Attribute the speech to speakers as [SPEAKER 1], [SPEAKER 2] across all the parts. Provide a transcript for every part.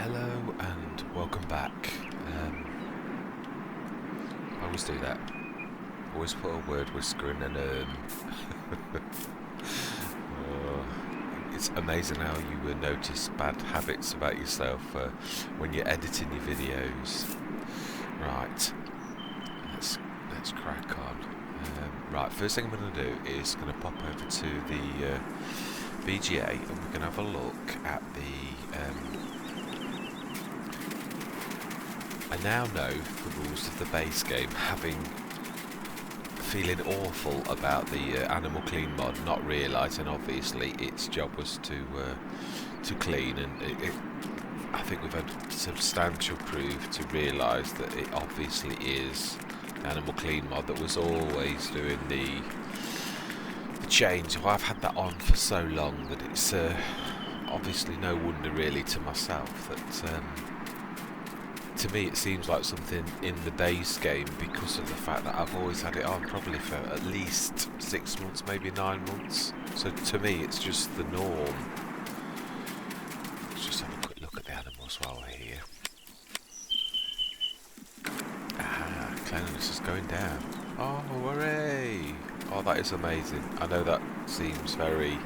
[SPEAKER 1] Hello and welcome back. I always do that. Always put a word whisker in and it's amazing how you notice bad habits about yourself when you're editing your videos. Right, let's crack on. Right, first thing I'm going to do is going to pop over to the VGA and we're going to have a look at the I now know the rules of the base game, feeling awful about the Animal Clean mod, not realising obviously its job was to clean, and I think we've had substantial proof to realise that it obviously is the Animal Clean mod that was always doing the change. Well, I've had that on for so long that it's obviously no wonder really to myself that to me it seems like something in the base game, because of the fact that I've always had it on probably for at least 6 months, maybe 9 months. So to me it's just the norm. Let's just have a quick look at the animals while we're here. Ah, cleanliness is going down. Oh, hooray! Oh, that is amazing. I know that seems very...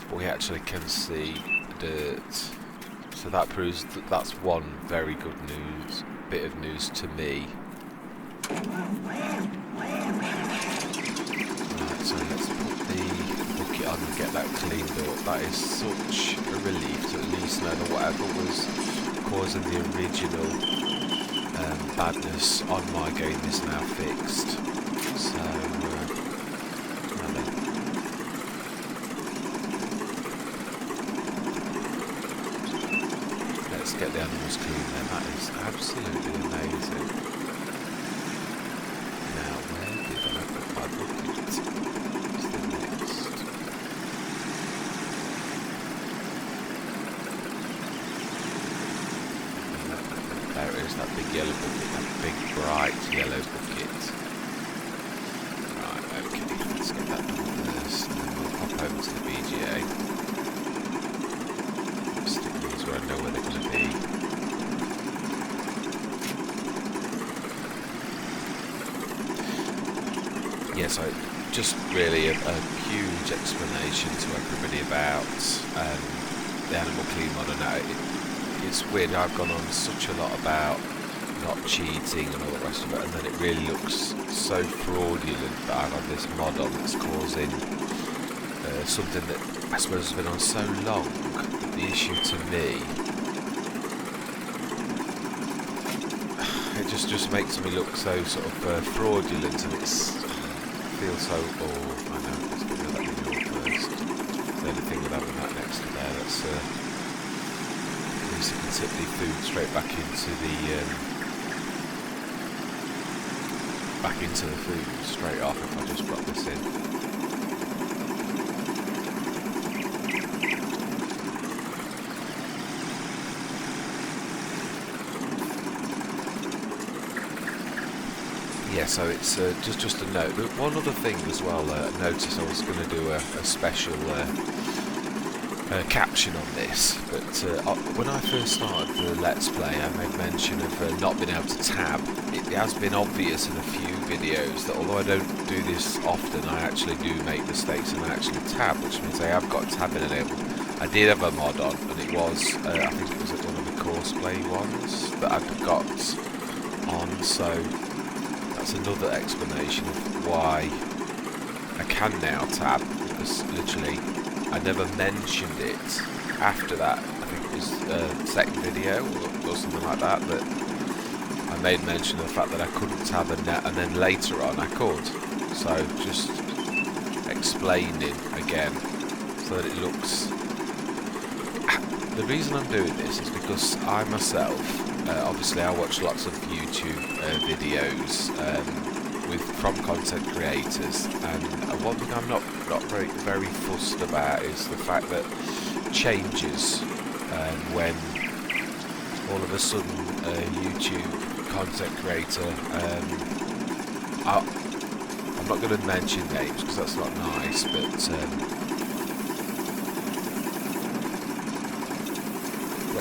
[SPEAKER 1] but we actually can see dirt. So that proves that that's one very good bit of news to me. Right, so let's put the bucket on and get that cleaned up. That is such a relief to at least know that whatever was causing the original badness on my game is now fixed. So let's get the animals clean then. That is absolutely amazing. Now, where did I put my bucket? What's the next? There it is, that big yellow bucket, that big bright yellow bucket. Right, okay, let's get that done first, and then we'll pop over to the BGA. Stick these where I know where they're going to be. Yeah, so just really a huge explanation to everybody about the Animal Clean mod. It's weird, I've gone on such a lot about not cheating and all the rest of it, and then it really looks so fraudulent that I've had this mod on that's causing something that I suppose has been on so long. The issue to me, it just makes me look so sort of fraudulent, and feels so. Oh, I know. Let's get rid of that renewal first. The only thing with having that next to there, that's at least you can tip the food straight back into the food straight off if I just drop this in. Yeah, so it's just a note. One other thing as well, I noticed I was going to do a special caption on this, but when I first started the Let's Play, I made mention of not being able to tab. It has been obvious in a few videos that although I don't do this often, I actually do make mistakes and I actually tab, which means I have got tabbing enabled. I did have a mod on, and it was, I think it was one of the Courseplay ones that I've got on, so that's another explanation of why I can now tab, because literally I never mentioned it after that. I think it was second video or something like that, that I made mention of the fact that I couldn't tab, and then later on I could. So just explaining again so that it looks... The reason I'm doing this is because I myself, obviously I watch lots of YouTube videos from content creators, and one thing I'm not very fussed about is the fact that changes when all of a sudden a YouTube content creator, I'm not going to mention names because that's not nice, but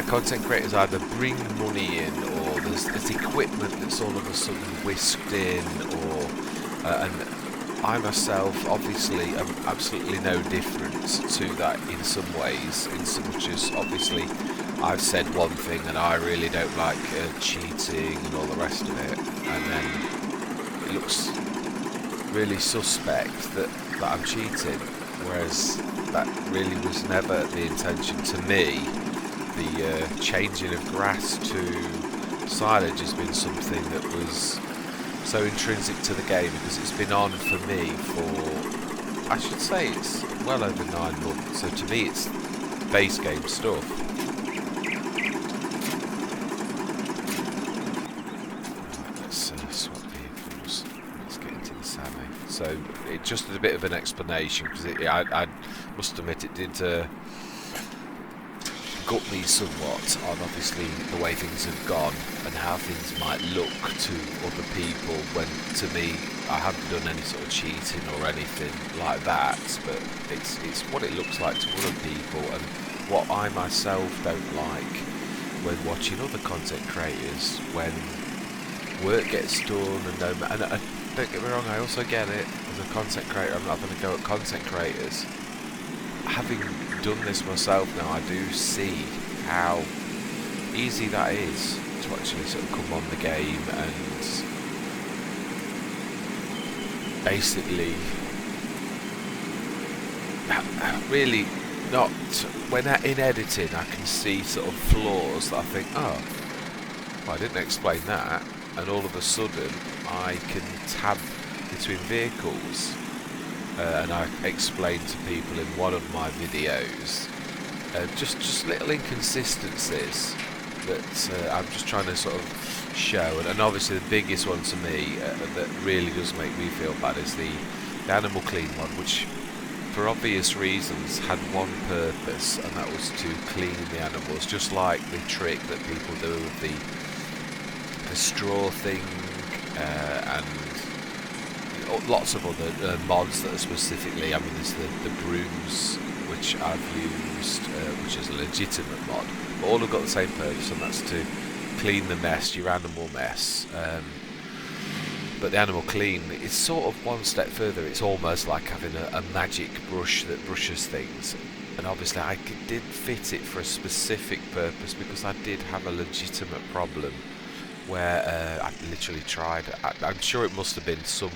[SPEAKER 1] content creators either bring money in, or there's equipment that's all of a sudden whisked in, or and I myself obviously am absolutely no different to that in some ways, in so much as obviously I've said one thing and I really don't like cheating and all the rest of it, and then it looks really suspect that I'm cheating, whereas that really was never the intention. To me, the changing of grass to silage has been something that was so intrinsic to the game, because it's been on for me for, I should say, it's well over 9 months, so to me it's base game stuff. Let's swap vehicles, let's get into the Sammy. So it just a bit of an explanation, because I must admit it did gut me somewhat on obviously the way things have gone and how things might look to other people, when to me I haven't done any sort of cheating or anything like that, but it's what it looks like to other people, and what I myself don't like when watching other content creators, when work gets done and don't get me wrong, I also get it as a content creator. I'm not going to go at content creators. Having done this myself now, I do see how easy that is to actually sort of come on the game and basically really not, when in editing I can see sort of flaws that I think, oh, well, I didn't explain that, and all of a sudden I can tab between vehicles. And I explained to people in one of my videos just little inconsistencies that I'm just trying to sort of show, and obviously the biggest one to me that really does make me feel bad is the animal clean mod, which for obvious reasons had one purpose, and that was to clean the animals, just like the trick that people do with the straw thing and lots of other mods that are specifically, I mean, there's the brooms, which I've used, which is a legitimate mod, but all have got the same purpose, and that's to clean the mess, your animal mess. But the animal clean, it's sort of one step further. It's almost like having a magic brush that brushes things, and obviously I did fit it for a specific purpose, because I did have a legitimate problem where I literally tried, I'm sure it must have been some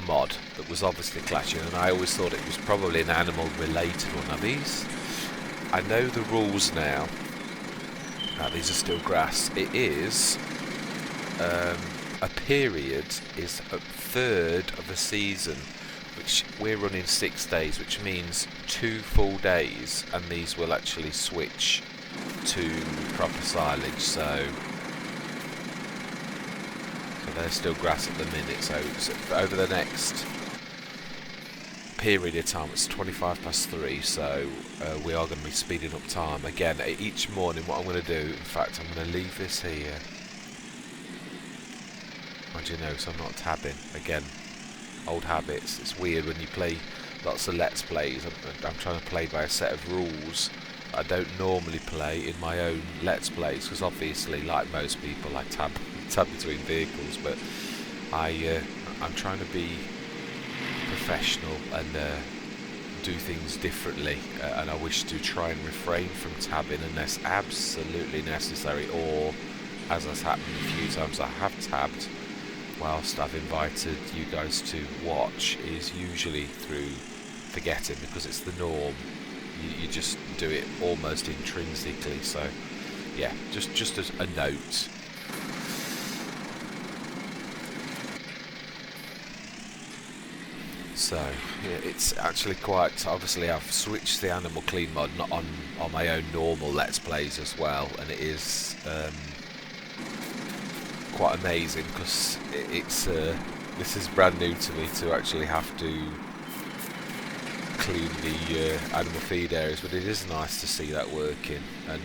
[SPEAKER 1] mod that was obviously clashing, and I always thought it was probably an animal related one. Now these, I know the rules now. These are still grass. It is a period is a third of a season, which we're running 6 days, which means 2 full days, and these will actually switch to proper silage. So they're still grass at the minute, so over the next period of time, it's 3:25, so we are going to be speeding up time again. Each morning what I'm going to do, in fact I'm going to leave this here, as you know, so I'm not tabbing again. Old habits. It's weird when you play lots of let's plays. I'm trying to play by a set of rules that I don't normally play in my own let's plays, because obviously, like most people, I tab between vehicles, but I'm trying to be professional and do things differently, and I wish to try and refrain from tabbing unless absolutely necessary, or, as has happened a few times, I have tabbed whilst I've invited you guys to watch, is usually through forgetting, because it's the norm. You just do it almost intrinsically. So yeah, just as a note. So yeah, it's actually quite, obviously I've switched the animal clean mod not on my own normal let's plays as well, and it is quite amazing, because it's this is brand new to me to actually have to clean the animal feed areas, but it is nice to see that working, and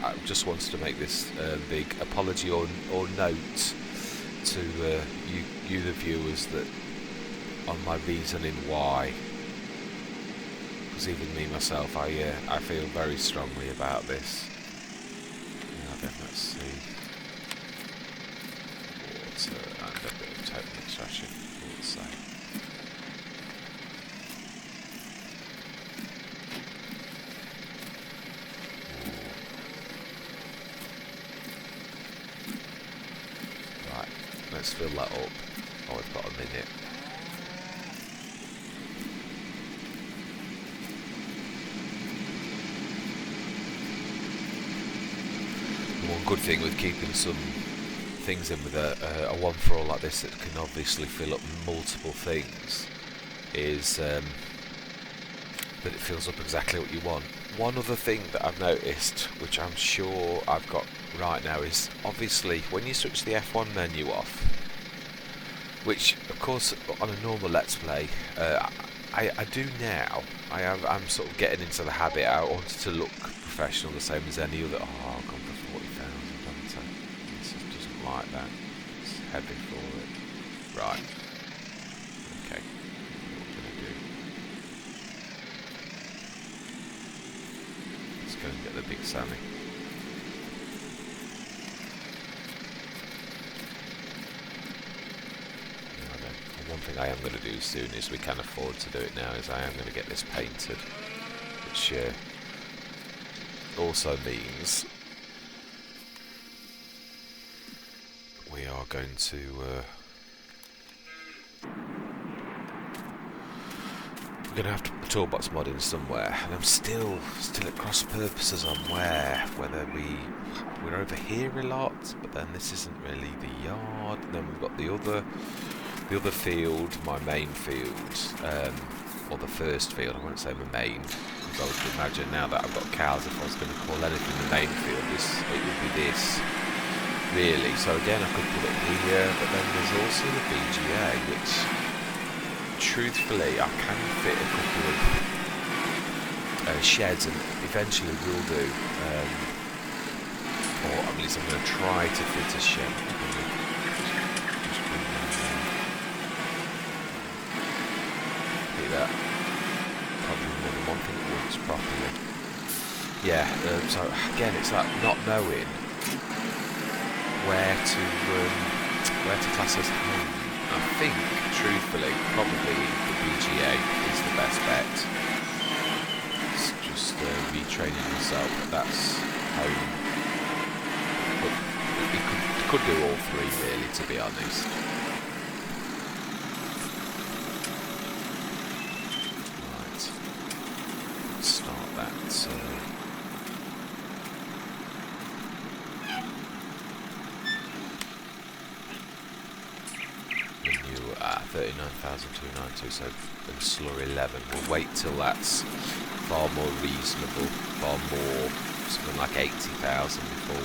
[SPEAKER 1] I just wanted to make this big apology or note to you the viewers, that on my reasoning why, because even me myself, I feel very strongly about this. Let's see. Water and a bit of total extraction, let's say. Right, let's fill that up. Oh, we've got a minute. One good thing with keeping some things in with a one for all like this that can obviously fill up multiple things is that it fills up exactly what you want. One other thing that I've noticed, which I'm sure I've got right now, is obviously when you switch the F1 menu off, which of course on a normal Let's Play I do now. I'm sort of getting into the habit. I wanted to look professional, the same as any other. Oh, I've gone for 40,000, haven't I? This doesn't like that. It's heavy for it. Right. Okay. What we're going to do? Let's go and get the big Sammy. One thing I am going to do as soon as we can afford to do it now is I am going to get this painted, which also means we are going to we're going to have to put toolbox mod in somewhere, and I'm still at cross purposes on whether we're over here a lot, but then this isn't really the yard, and then we've got the other field, my main field, or the first field. I won't say my main, because I would imagine now that I've got cows, if I was going to call anything the main field, it would be this, really. So again, I could put it here, but then there's also the BGA, which, truthfully, I can fit a couple of sheds, and eventually will do, or at least I'm going to try to fit a shed. That probably more than one thing at once properly. Yeah, so again, it's that not knowing where to class as home. I think, truthfully, probably the BGA is the best bet. It's just retraining yourself that that's home. But you could do all three, really, to be honest. Start that. 39,292, so in slur 11. We'll wait till that's far more reasonable, far more, something like 80,000 before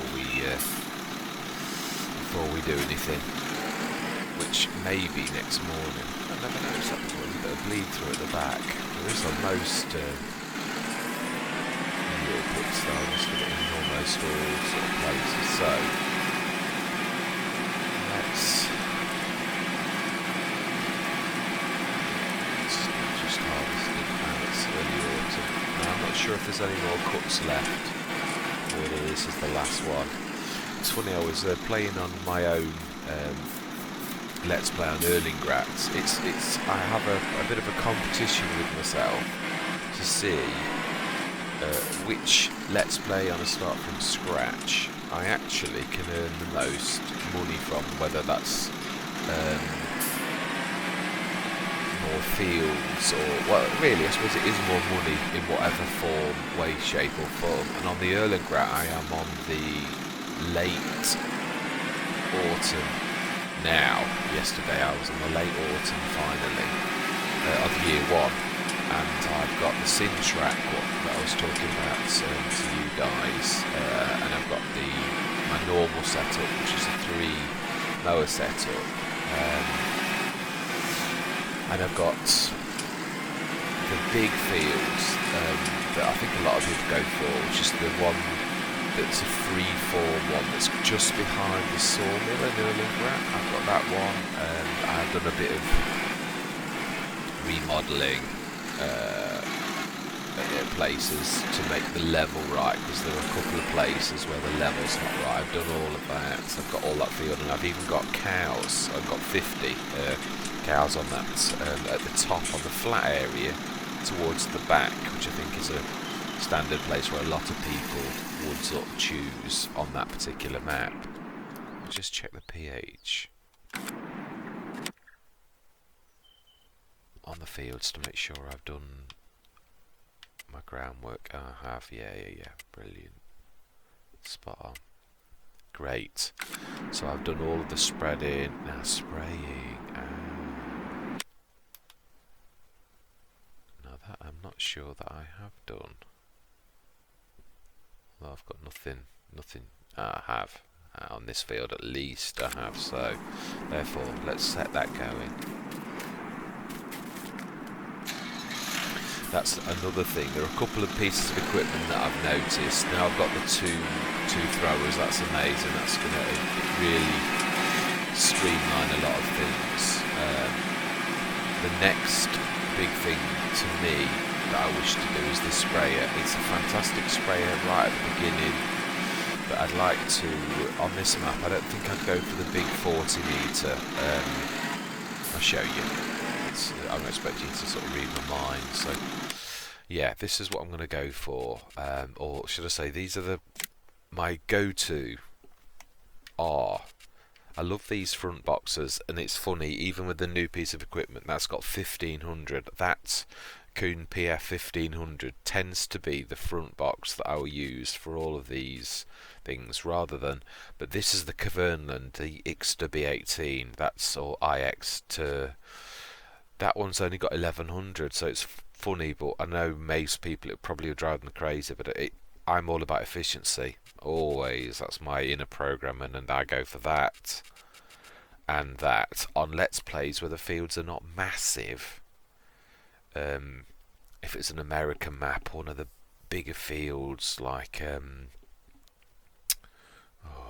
[SPEAKER 1] we do anything. Which may be next morning. I never noticed that before. There's a bit of bleed through at the back. There is on most puts though, I must get it in almost all sort of places. So let's just harvest it now. It's early autumn. Now, I'm not sure if there's any more cuts left, or this is the last one. It's funny, I was playing on my own Let's Play on Erlingrats. I have a bit of a competition with myself to see which Let's Play on a start from scratch I actually can earn the most money from, whether that's more fields or, well, really I suppose it is more money in whatever form, way, shape or form. And on the Erlengrat I am on the late autumn now. Yesterday I was in the late autumn finally of year one. And I've got the Sim track that I was talking about to you guys, and I've got my normal setup, which is a 3 mower setup, and I've got the big fields that I think a lot of people go for, which is the one that's a free-form one that's just behind the sawmill in Erlingrat. I've got that one, and I've done a bit of remodelling places to make the level right, because there are a couple of places where the level's not right. I've done all of that. I've got all that field, and I've even got cows. I've got 50 cows on that at the top on the flat area towards the back, which I think is a standard place where a lot of people would sort of choose on that particular map. I'll just check the pH on the fields to make sure I've done my groundwork. I have, yeah, brilliant, spot on, great. So I've done all of the spreading, now spraying. Now that I'm not sure that I have done. Well, I've got nothing. I have on this field, at least I have. So therefore, let's set that going. That's another thing. There are a couple of pieces of equipment that I've noticed. Now I've got the two throwers. That's amazing. That's going to really streamline a lot of things. The next big thing to me that I wish to do is this sprayer. It's a fantastic sprayer right at the beginning, but I'd like to, on this map, I don't think I'd go for the big 40 metre. I'll show you. I'm expecting you to sort of read my mind. So yeah, this is what I'm going to go for, or should I say, these are my go-to are. I love these front boxes, and it's funny, even with the new piece of equipment that's got 1500, that Kuhn PF 1500 tends to be the front box that I will use for all of these things, rather than, but this is the Kverneland, the X to B18, that's, or IX to, that one's only got 1100, so it's funny, but I know most people it probably would drive them crazy, but I'm all about efficiency, always. That's my inner programming, and I go for that and that on Let's Plays where the fields are not massive. If it's an American map, one of the bigger fields like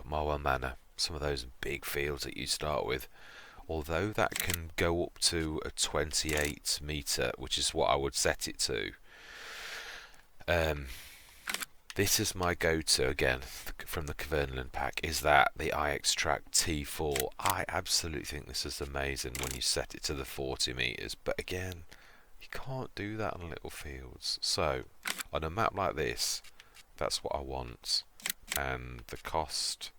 [SPEAKER 1] Marwell Manor, some of those big fields that you start with, although that can go up to a 28 metre, which is what I would set it to. This is my go-to, again, from the Kverneland pack, is that the IX Track T4. I absolutely think this is amazing when you set it to the 40 metres, but again, you can't do that on little fields. So, on a map like this, that's what I want, and the cost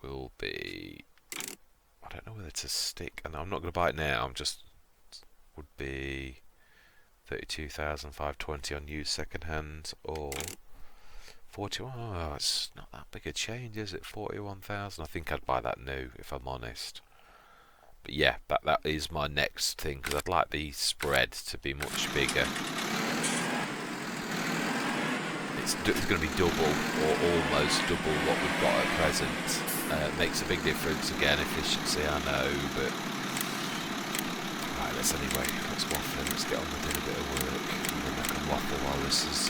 [SPEAKER 1] will be, I don't know whether to stick, and I'm not going to buy it now, I'm just, would be 32,520 on used second hand, or 41. Oh, it's not that big a change, is it? 41,000. I think I'd buy that new, if I'm honest. But yeah, that is my next thing, because I'd like the spread to be much bigger. It's going to be double, or almost double what we've got at present. Makes a big difference. Again, efficiency, I know, but right, let's waffle. Let's get on with doing a bit of work, and then I can waffle while this is.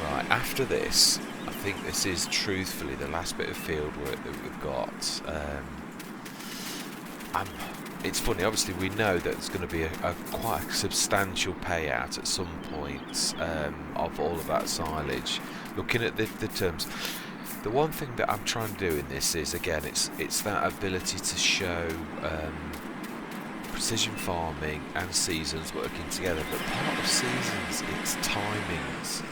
[SPEAKER 1] Right, after this, I think this is truthfully the last bit of field work that we've got. It's funny, obviously we know that there's going to be a quite a substantial payout at some point of all of that silage. Looking at the terms, the one thing that I'm trying to do in this is, again, it's that ability to show precision farming and seasons working together, but part of seasons, it's timings.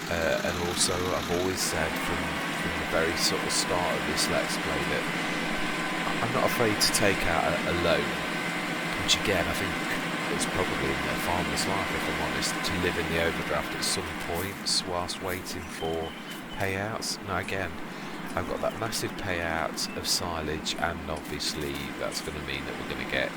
[SPEAKER 1] And also, I've always said from the very sort of start of this Let's Play that I'm not afraid to take out a loan, which again I think is probably in the farmer's life, if I'm honest, to live in the overdraft at some points whilst waiting for payouts. Now again, I've got that massive payout of silage, and obviously that's going to mean that we're going to get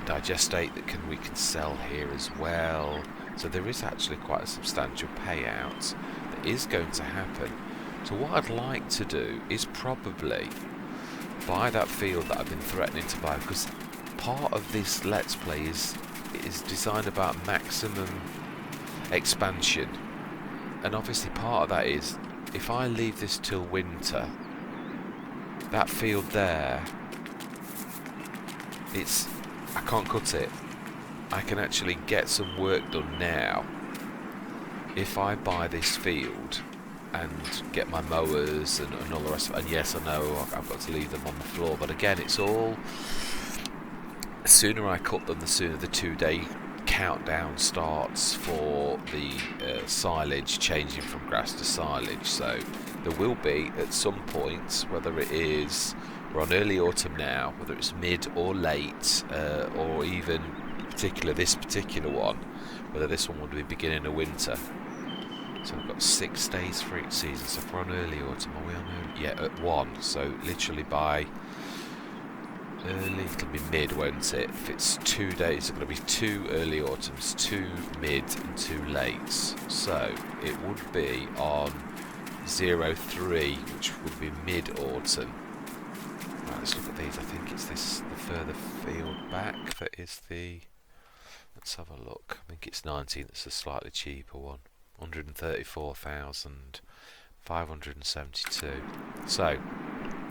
[SPEAKER 1] digestate that we can sell here as well. So there is actually quite a substantial payout that is going to happen. So what I'd like to do is probably buy that field that I've been threatening to buy, because part of this Let's Play is is designed about maximum expansion, and obviously part of that is if I leave this till winter, that field there, I can't cut it. I can actually get some work done now if I buy this field and get my mowers and all the rest of it. And yes, I know I've got to leave them on the floor, but again, it's all, the sooner I cut them, the sooner the 2-day countdown starts for the silage, changing from grass to silage. So there will be at some point, whether it is, we're on early autumn now, whether it's mid or late, or even this particular one, whether this one would be beginning of winter. So we've got 6 days for each season. So if we're on early autumn, are we on early? Yeah, at 1. So literally by early, it'll be mid, won't it? If it's 2 days, it's going to be 2 early autumns, 2 mid and 2 lates. So it would be on 03, which would be mid autumn. Right, let's look at these. I think it's this, the further field back that is the, let's have a look. I think it's 19, that's a slightly cheaper one. 134,572. So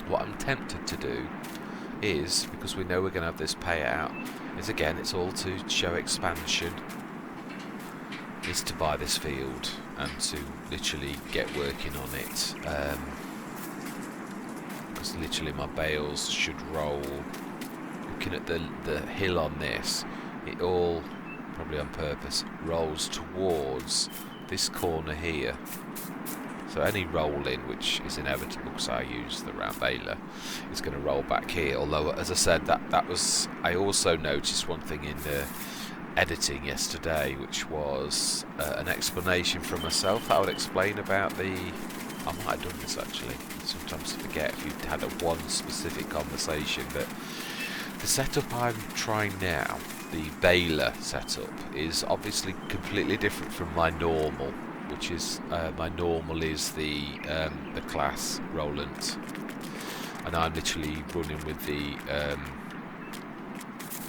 [SPEAKER 1] what I'm tempted to do is, because we know we're going to have this payout, is again, it's all to show expansion, is to buy this field and to literally get working on it, because literally my bales should roll. Looking at the hill on this, it all, probably on purpose, rolls towards this corner here. So any rolling, which is inevitable because I use the round baler, is going to roll back here. Although, as I said, that was, I also noticed one thing in the editing yesterday, which was an explanation from myself that I would explain about the, I might have done this actually, sometimes I forget if you've had one specific conversation, but the setup I'm trying now, the baler setup, is obviously completely different from my normal, which is my normal is the class Roland, and I'm literally running with the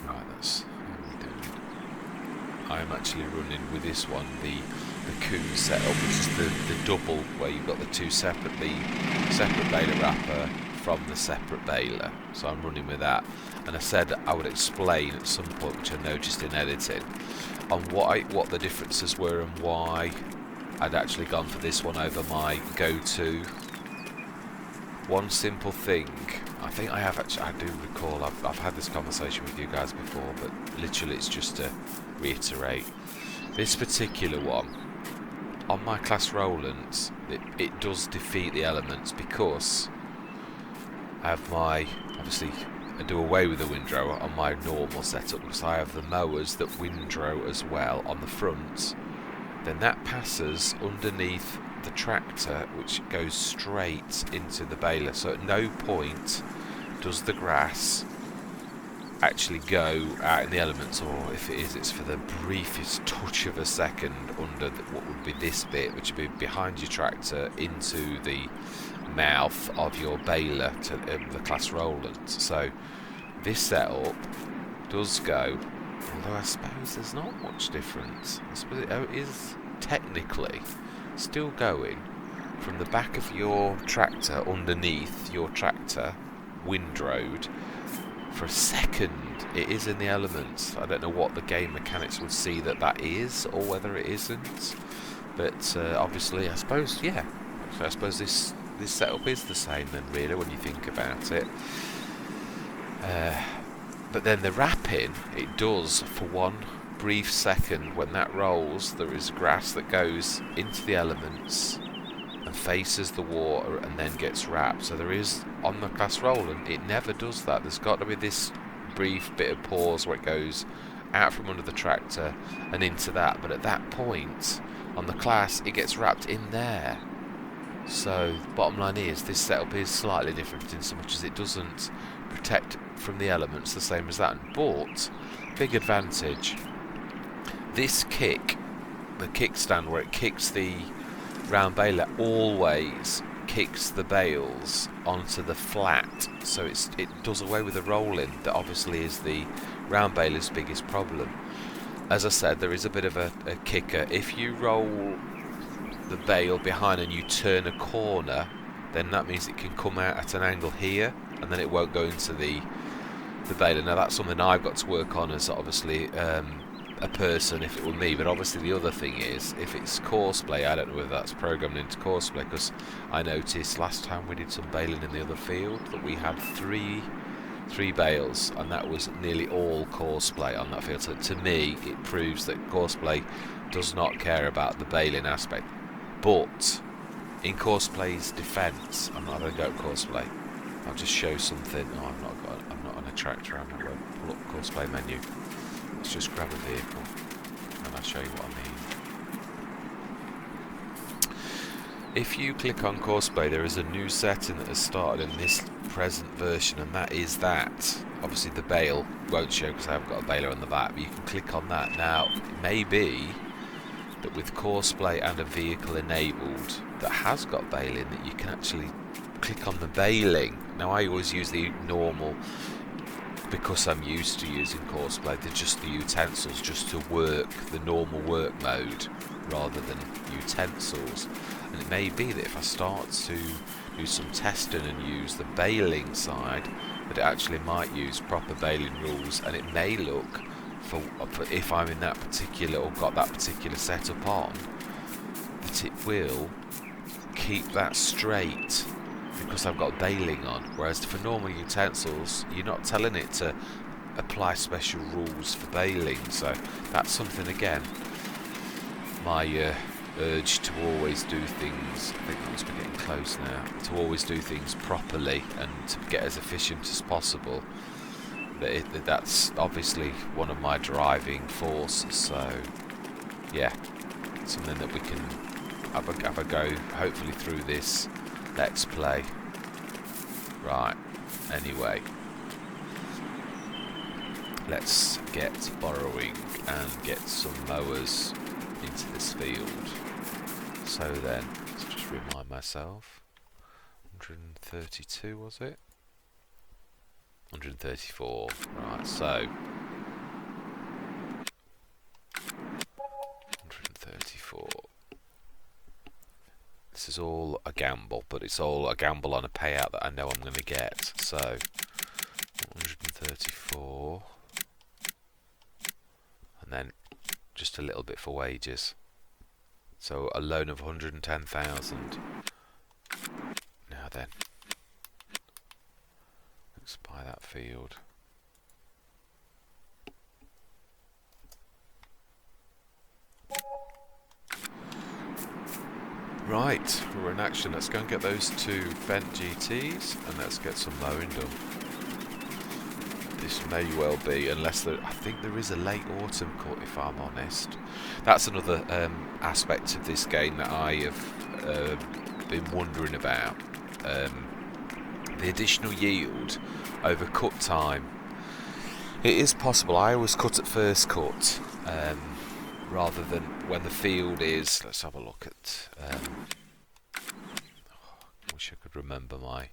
[SPEAKER 1] right. That's how we doing. I'm actually running with this one, the Coon setup, which is the double, where you've got the two separate baler wrapper from the separate baler. So I'm running with that. And I said I would explain at some point, which I noticed in editing, on what the differences were and why I'd actually gone for this one over my go-to. One simple thing, I think I do recall, I've had this conversation with you guys before, but literally it's just to reiterate. This particular one, on my class Rolands, it does defeat the elements, because I have obviously I do away with the windrow on my normal setup, because I have the mowers that windrow as well on the front. Then that passes underneath the tractor, which goes straight into the baler. So at no point does the grass actually go out in the elements, or if it is, it's for the briefest touch of a second under what would be this bit, which would be behind your tractor into the mouth of your baler to the class Roland. So this setup does go, although I suppose there's not much difference. I suppose it is technically still going from the back of your tractor underneath your tractor windrowed. For a second it is in the elements. I don't know what the game mechanics would see that is, or whether it isn't, but obviously I suppose, yeah, so I suppose this setup is the same then, really, when you think about it. But then the wrapping, it does, for one brief second, when that rolls, there is grass that goes into the elements and faces the water and then gets wrapped. So there is, on the class Roland, it never does that. There's got to be this brief bit of pause where it goes out from under the tractor and into that, but at that point on the class it gets wrapped in there. So bottom line is, this setup is slightly different in so much as it doesn't protect from the elements the same as that. But big advantage, this kick, the kickstand where it kicks the round baler, always kicks the bales onto the flat, so it does away with the rolling that obviously is the round baler's biggest problem. as I said, there is a bit of a kicker. If you roll the bale behind and you turn a corner, then that means it can come out at an angle here, and then it won't go into the baler. Now that's something I've got to work on as obviously a person, if it were me. But obviously the other thing is, if it's courseplay, I don't know whether that's programmed into courseplay, because I noticed last time we did some baling in the other field that we had three bales, and that was nearly all courseplay on that field. So to me it proves that courseplay does not care about the baling aspect. But in courseplay's defence, I'm not going to go at courseplay. I'll just show something. Oh, I'm not on a tractor. I'm not going to pull up courseplay menu. Let's just grab a vehicle and I'll show you what I mean. If you click on courseplay, there is a new setting that has started in this present version, and that is that obviously the bale won't show because I haven't got a baler on the back, but you can click on that. Now it may be that with courseplay and a vehicle enabled that has got baling, that you can actually click on the baling. Now I always use the normal, because I'm used to using courseplay, they're just the utensils, just to work the normal work mode rather than utensils. And it may be that if I start to do some testing and use the baling side, that it actually might use proper baling rules, and it may look for if I'm in that particular, or got that particular setup on, that it will keep that straight because I've got baling on. Whereas for normal utensils, you're not telling it to apply special rules for baling. So that's something, again, my urge to always do things, I think that must be getting close now, to always do things properly and to get as efficient as possible. That's obviously one of my driving forces. So yeah, something that we can have a go hopefully through this let's play. Right, anyway, let's get borrowing and get some mowers into this field. So then, let's just remind myself, 132 was it? 134, right, so 134. This is all a gamble, but it's all a gamble on a payout that I know I'm going to get. So 134, and then just a little bit for wages. So a loan of 110,000. Now then, let's buy that field. Right, we're in action. Let's go and get those two Fendt GTs and let's get some mowing done. This may well be, unless there, I think there is a late autumn cut, if I'm honest. That's another aspect of this game that I have been wondering about. The additional yield over cut time. It is possible. I always cut at first cut. Rather than when the field is, let's have a look at, I wish I could remember my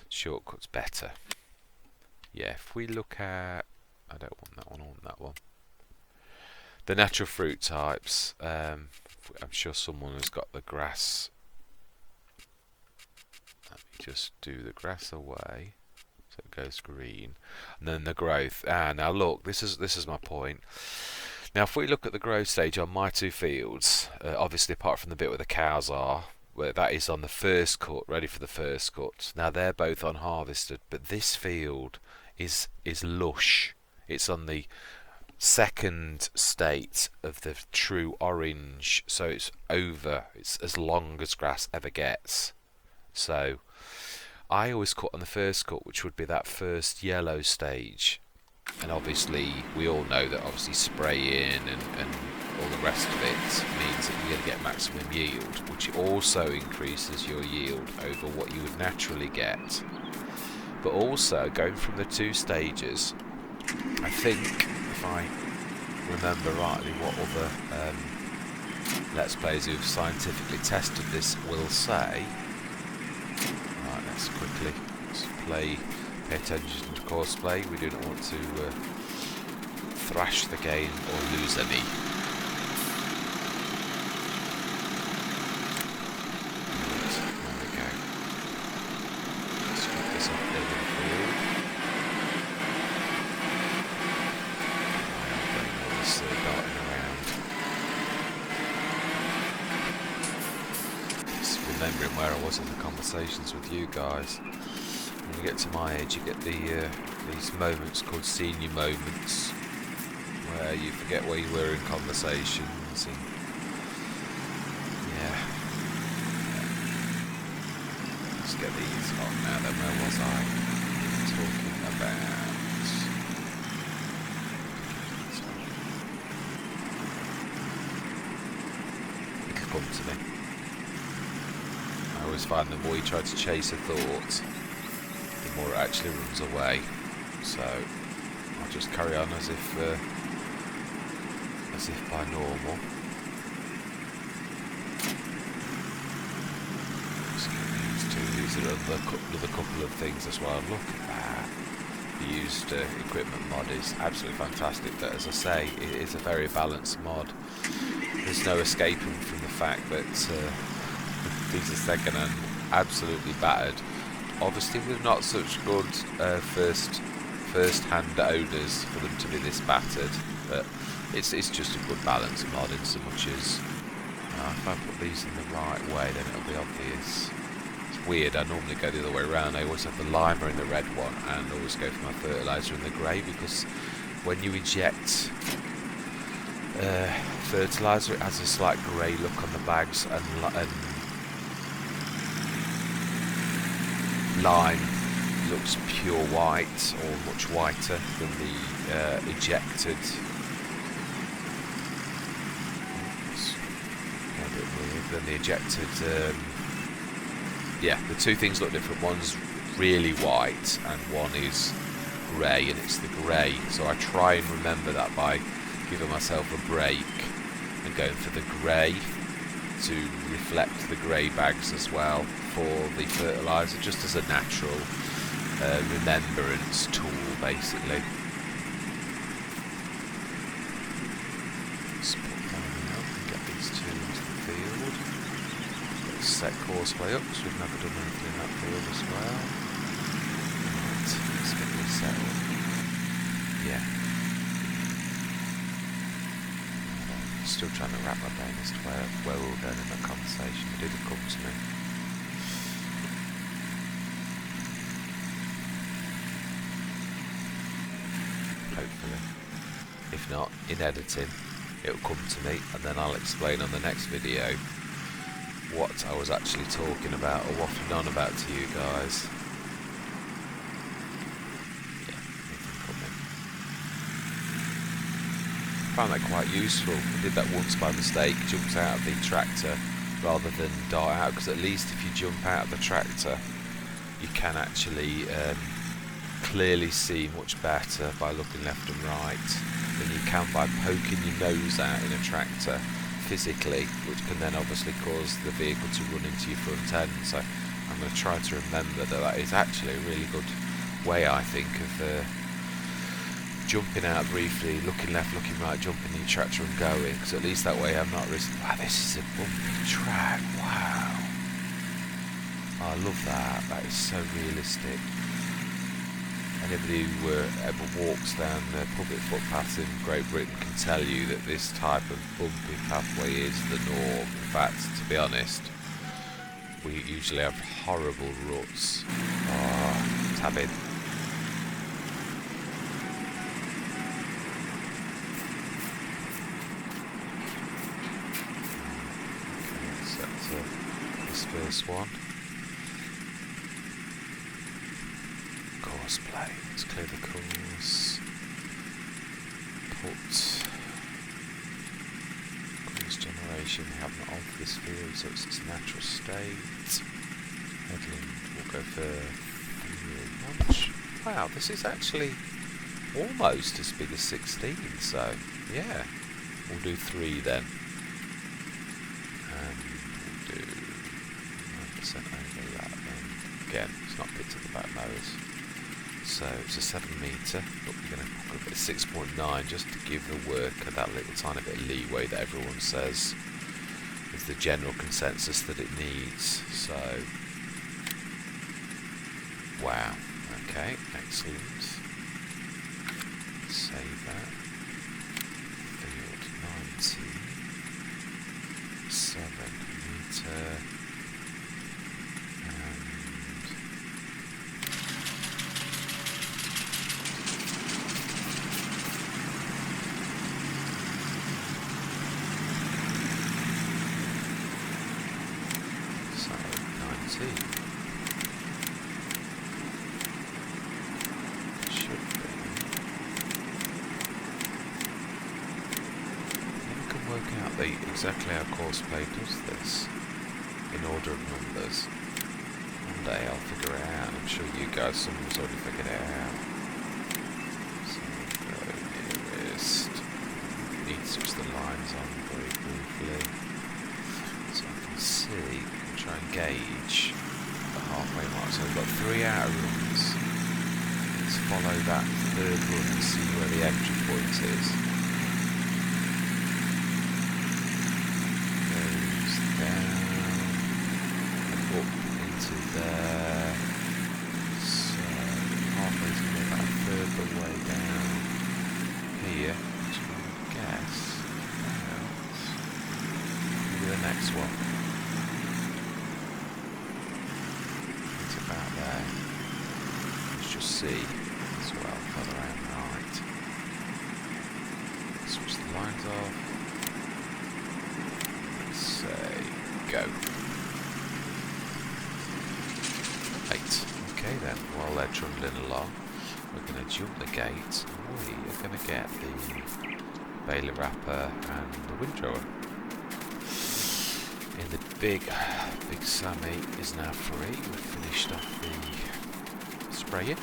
[SPEAKER 1] shortcuts better. Yeah, if we look at, I don't want that one, I want that one. The natural fruit types, I'm sure someone has got the grass. Let me just do the grass away, so it goes green. And then the growth, now look, this is my point. Now if we look at the growth stage on my two fields, obviously apart from the bit where the cows are, where that is on the first cut, ready for the first cut. Now they're both unharvested, but this field is lush. It's on the second state of the true orange, so it's as long as grass ever gets. So I always cut on the first cut, which would be that first yellow stage. And obviously we all know that obviously spraying and all the rest of it means that you're going to get maximum yield, which also increases your yield over what you would naturally get. But also going from the two stages, I think, if I remember rightly, what other Let's Players who've scientifically tested this will say. Right, let's pay attention to courseplay. We do not want to thrash the game or lose any. There we go. Let's drop this up over the field. All this darting around. Just remembering where I was in the conversations with you guys. When you get to my age, you get these moments called senior moments, where you forget where you were in conversations, and yeah. Let's get these on now. Then where was I talking about? It could come to me. I always find the more you try to chase a thought, the more it actually runs away. So I'll just carry on as if by normal. Just get these two. These are another couple of things as well. Look at that. The used equipment mod is absolutely fantastic. But as I say, it is a very balanced mod. There's no escaping from the fact that these are second-hand, absolutely battered. Obviously, with not such good first-hand owners for them to be this battered, but it's just a good balance mod in so much as if I put these in the right way, then it'll be obvious. It's weird. I normally go the other way around. I always have the limer in the red one, and always go for my fertilizer in the grey, because when you inject fertilizer, it has a slight grey look on the bags, and lime looks pure white, or much whiter than the ejected. Oops. A bit weird than the ejected. Yeah, the two things look different. One's really white, and one is grey, and it's the grey. So I try and remember that by giving myself a break and going for the grey to reflect the grey bags as well for the fertiliser, just as a natural remembrance tool, basically. Let's put that out and get these two into the field. Let's set causeway up, because we've never done anything in that field as well. Right, let's get this set up. Yeah. Still trying to wrap my brain as to where we were going in that conversation. It didn't come to me. Hopefully. If not, in editing, it'll come to me, and then I'll explain on the next video what I was actually talking about or waffling on about to you guys. I found that quite useful. I did that once by mistake, jumped out of the tractor rather than dart out, because at least if you jump out of the tractor you can actually clearly see much better by looking left and right than you can by poking your nose out in a tractor physically, which can then obviously cause the vehicle to run into your front end. So I'm going to try to remember that is actually a really good way, I think, of jumping out briefly, looking left, looking right, jumping in your tractor and going, because at least that way I'm not risking. Wow, this is a bumpy track. Wow. Oh, I love that. That is so realistic. Anybody who ever walks down the public footpaths in Great Britain can tell you that this type of bumpy pathway is the norm. In fact, to be honest, we usually have horrible ruts. Oh, tab in. This first one. Course play. Let's clear the course. Put course generation. We have not altered this field, so it's its natural state. Headland. We'll go for 3 launch. Wow, this is actually almost as big as 16. So yeah, we'll do 3 then. Over that then. Again, it's not picked at the back nose. So it's a 7 metre, but we're going to put it at 6.9 just to give the worker that little tiny bit of leeway that everyone says is the general consensus that it needs. So, wow, okay, excellent. Save that. Field 90, 7 metre. Exactly how Courseplay does this in order of numbers. One day I'll figure it out. I'm sure you guys, someone's already figured it out. So go nearest. Need to switch the lines on very briefly so I can see and try and gauge the halfway mark. So we've got 3 outer runs. Let's follow that third run and see where the entry point is. There, so halfway to about a third the way down here, which I would guess maybe the next one. It's about there. Let's just see as well, further out right. Switch the lines off. Let's say go. Okay then, while they're trundling along, we're going to jump the gate and we are going to get the baler wrapper and the windrower. And the big Sammy is now free. We've finished off the spraying.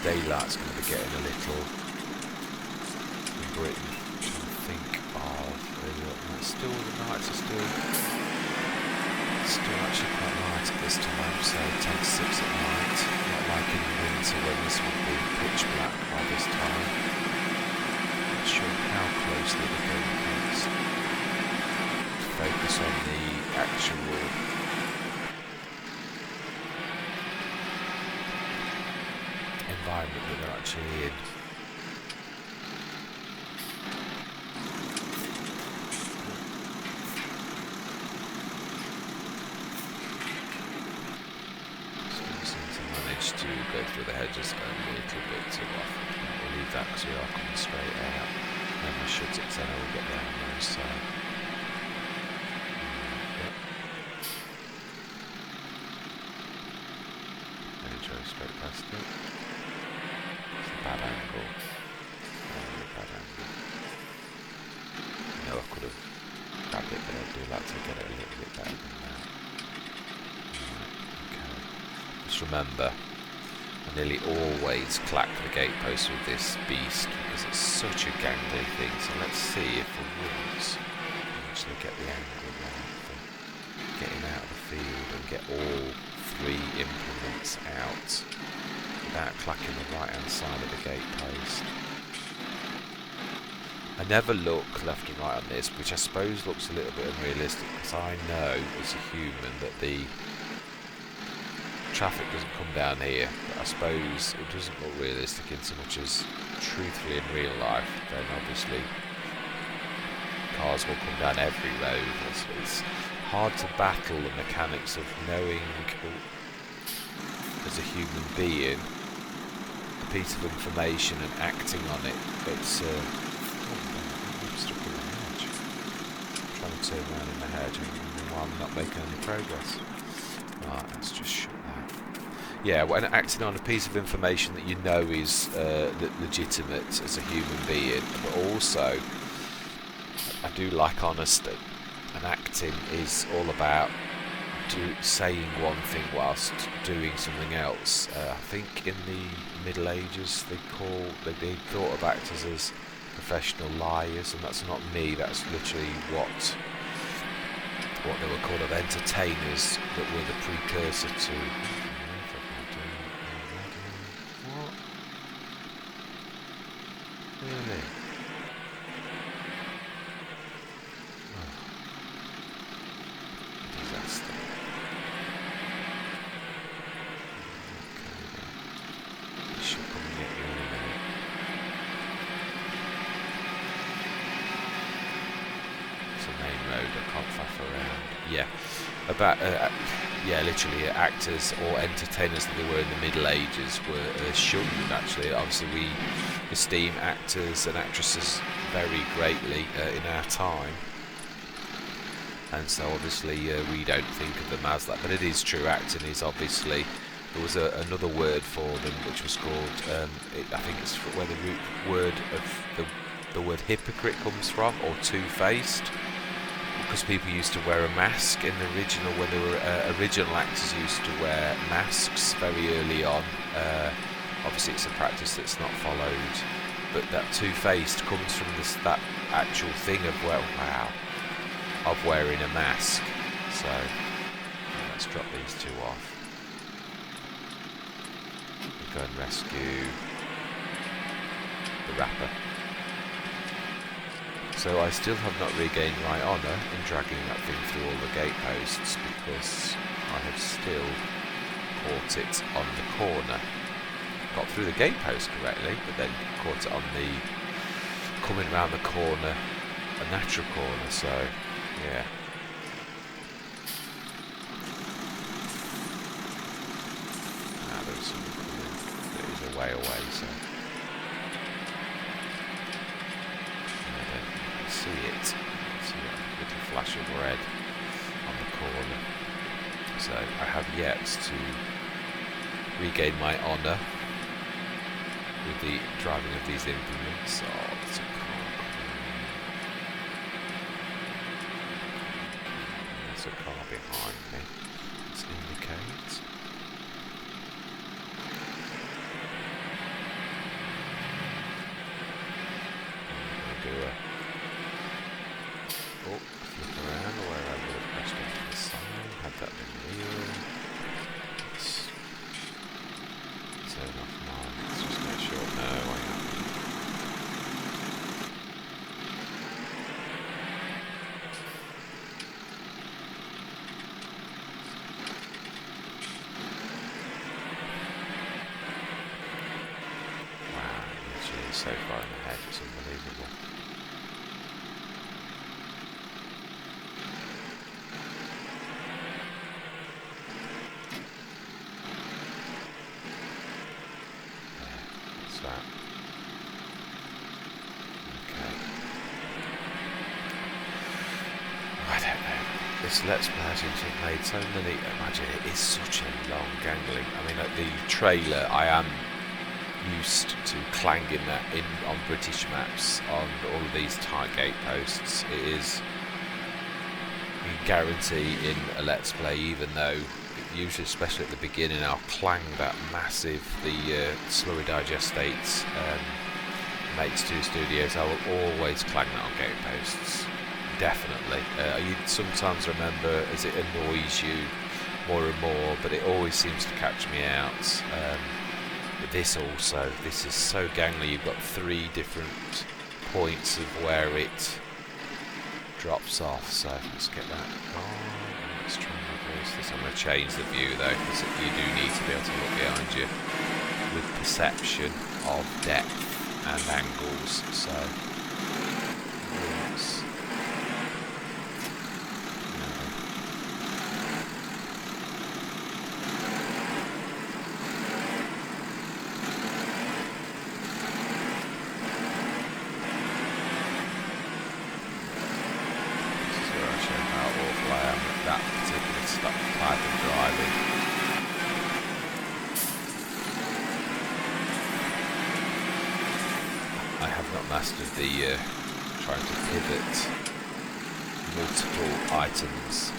[SPEAKER 1] Daylight's going to be getting a little in Britain. I'm trying to think of still the nights are still actually quite light at this time, so 10 to 6 at night. Not like in the winter when this would be pitch black by this time. Not sure how closely they're going to focus on the actual environment that they're actually in. So we seem to manage to go through the hedges a little bit too often. We'll leave that because we are coming straight out. And we should it because I know we'll get there on the other side. Straight past it. It's a bad angle. Very bad angle. I know I could have grabbed it, but I'd do like to get it a little bit better than that. Okay. Just remember, I nearly always clack the gatepost with this beast because it's such a gangly thing. So let's see if for once we actually get the angle right for getting out of the field and get all 3 implements out without clacking the right hand side of the gatepost. I never look left and right on this, which I suppose looks a little bit unrealistic because I know as a human that the traffic doesn't come down here, but I suppose it doesn't look realistic in so much as truthfully in real life then obviously cars will come down every road. It's hard to battle the mechanics of knowing as a human being a piece of information and acting on it. It's I'm stuck in the hedge. I'm trying to turn around in the hedge and why I'm not making any progress. Right, let's just shut that. yeah, when acting on a piece of information that you know is legitimate as a human being, but also I do like honesty, and acting is all about saying one thing whilst doing something else. I think in the Middle Ages they thought of actors as professional liars, and that's not me. That's literally what they were called, of entertainers that were the precursor to. What? Really? Disaster. Okay, should come and get you in a minute. It's a main road, I can't faff around. Yeah, about literally actors or entertainers that they were in the Middle Ages were shunned. Actually, obviously we esteem actors and actresses very greatly in our time, and so obviously we don't think of them as that. But it is true, acting is obviously. There was another word for them which was called, I think it's where the root word of the word hypocrite comes from, or two-faced, because people used to wear a mask in the original, when they were original actors used to wear masks very early on. Obviously it's a practice that's not followed, but that two-faced comes from that actual thing of, of wearing a mask. So let's drop these two off. Go and rescue the rapper. So I still have not regained my honour in dragging that thing through all the gateposts, because I have still caught it on the corner. Got through the gatepost correctly, but then caught it on the coming round the corner, a natural corner. So yeah. There's something coming. It is a way away, so I don't see it. I see a little flash of red on the corner. So I have yet to regain my honour with the driving of these implements. Oh, there's a car coming. There's a car behind me. Let's indicate. Flip around where I would have pressed onto the side, had that been real. Let's turn off mine, let's just make sure, no, I haven't. Wow, literally so far in the head, it's unbelievable. This Let's Play seems to have made so many. Imagine, it is such a long gangly. I mean, like the trailer, I am used to clanging that in on British maps on all of these tight gateposts. It is, you can guarantee in a Let's Play, even though usually, especially at the beginning, I'll clang that massive, the slurry digestates Mates 2 Studios, I will always clang that on gateposts. Definitely. You sometimes remember as it annoys you more and more, but it always seems to catch me out. But this is so gangly. You've got 3 different points of where it drops off. So let's get that on. Let's try and reverse this. I'm going to change the view though, because you do need to be able to look behind you with perception of depth and angles. So let's type of driving. not mastered the trying to pivot multiple items.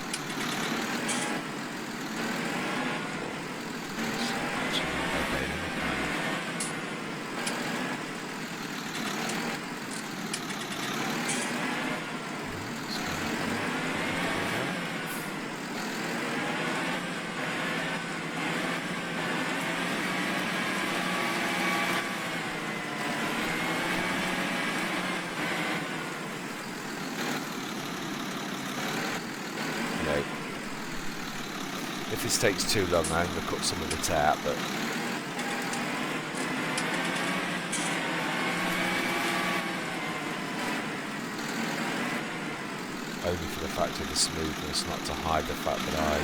[SPEAKER 1] If this takes too long, I'm going to cut some of it out, but only for the fact of the smoothness, not to hide the fact that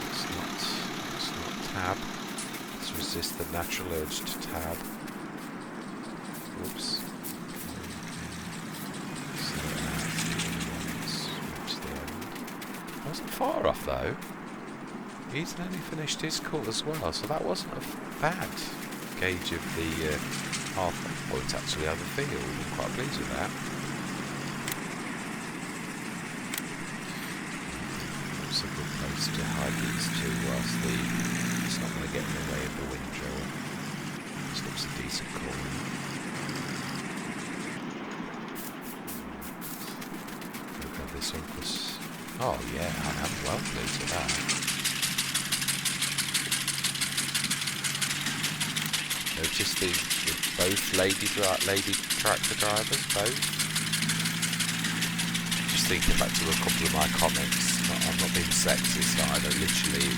[SPEAKER 1] it's not tab. Let's resist the natural urge to tab. Whoops. Wasn't far off though. He's only finished his cut as well, so that wasn't a bad gauge of the halfway point actually over the field. I'm quite pleased with that. It's a good place to hide these two whilst it's not going to get in the way of the windrow. This looks a decent corner. Look at this one, because oh yeah, I am well pleased with that. Notice with both lady tractor drivers, both. Just thinking back to a couple of my comments. I'm not being sexist either. Literally,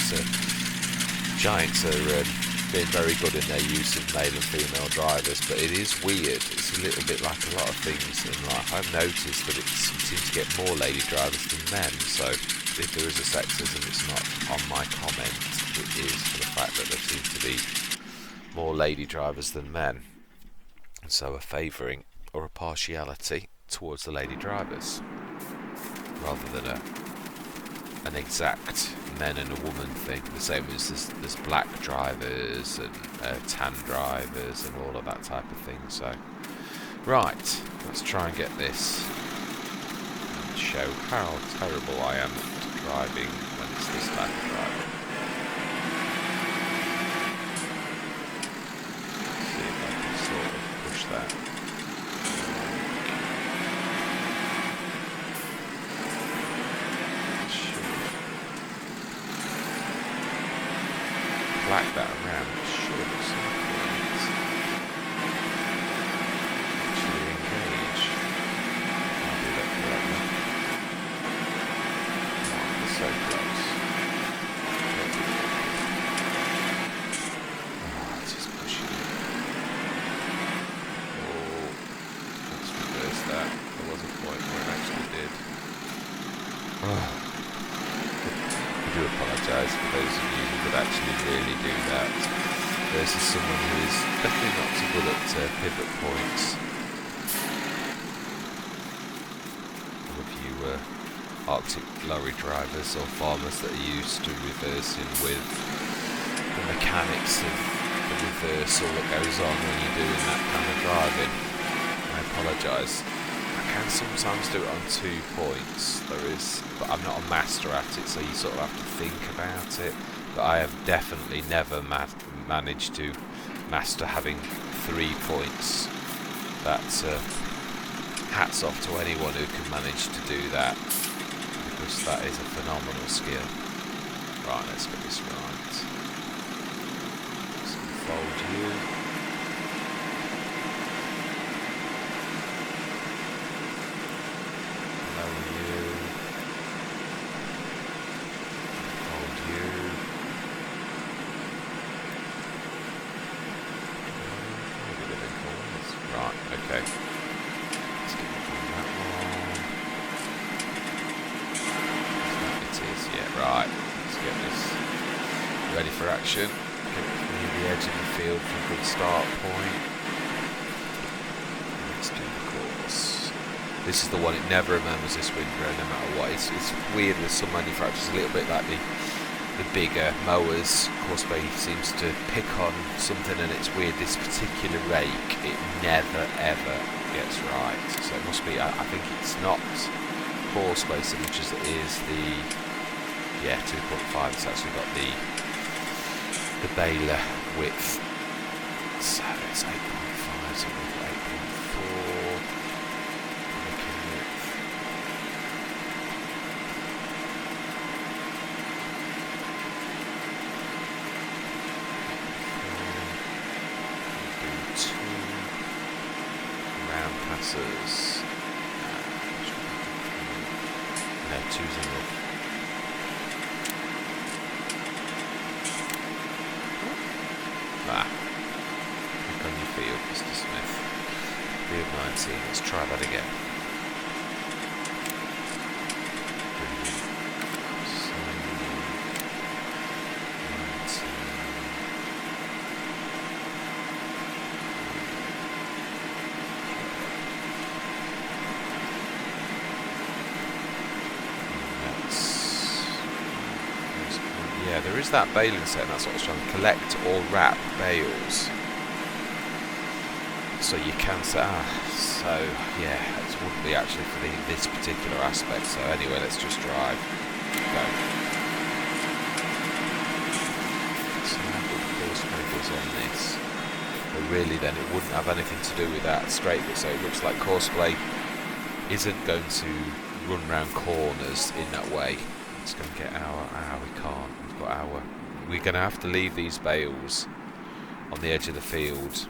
[SPEAKER 1] giants are being very good in their use of male and female drivers, but it is weird. It's a little bit like a lot of things in life. I've noticed that it seems to get more lady drivers than men, so if there is a sexism, it's not on my comment, it is for the fact that there seem to be more lady drivers than men, and so a favouring or a partiality towards the lady drivers, rather than an exact men and a woman thing, the same as there's black drivers and tan drivers and all of that type of thing. So right, let's try and get this and show how terrible I am at driving when it's this type of driving. Let's see if I can sort of push that. Black that around, it should at some point actually engage. I'll do that correctly. Oh, we're so close. Oh, it's just pushing it. Oh, let's reverse that. There was a point where it actually did. Oh. I do apologise for those of you who could actually really do that versus someone who is definitely not so good at pivot points. All of you Arctic lorry drivers or farmers that are used to reversing with the mechanics of the reversal that goes on when you're doing that kind of driving, I apologise. I can sometimes do it on 2 points, but I'm not a master at it, so you sort of have to think about it. But I have definitely never managed to master having 3 points. That's hats off to anyone who can manage to do that, because that is a phenomenal skill. Right, let's get this right. Let's unfold you. Action. Get the edge of the field for a good start point. Let's do the course. This is the one, it never remembers this windrow no matter what. It's weird with some manufacturers, a little bit like the the bigger mowers. Courseplay seems to pick on something, and it's weird. This particular rake, it never ever gets right. So it must be. I think it's not Courseplay so much as it is the 2.5. It's actually got the baler width. So it's 8.5. So we've got 8.4. Looking width. Passes. No, 2-0. Back on your field, Mr. Smith. Field 19. Let's try that again. Yeah, there is that baling set, and that's what I was trying to collect or wrap bales. So you can say, so yeah, it wouldn't be actually for this particular aspect. So anyway, let's just drive. Go. So how good Courseplay is on this. But really then it wouldn't have anything to do with that straight bit. So it looks like Courseplay isn't going to run round corners in that way. Let's go and get we can't. We're going to have to leave these bales on the edge of the field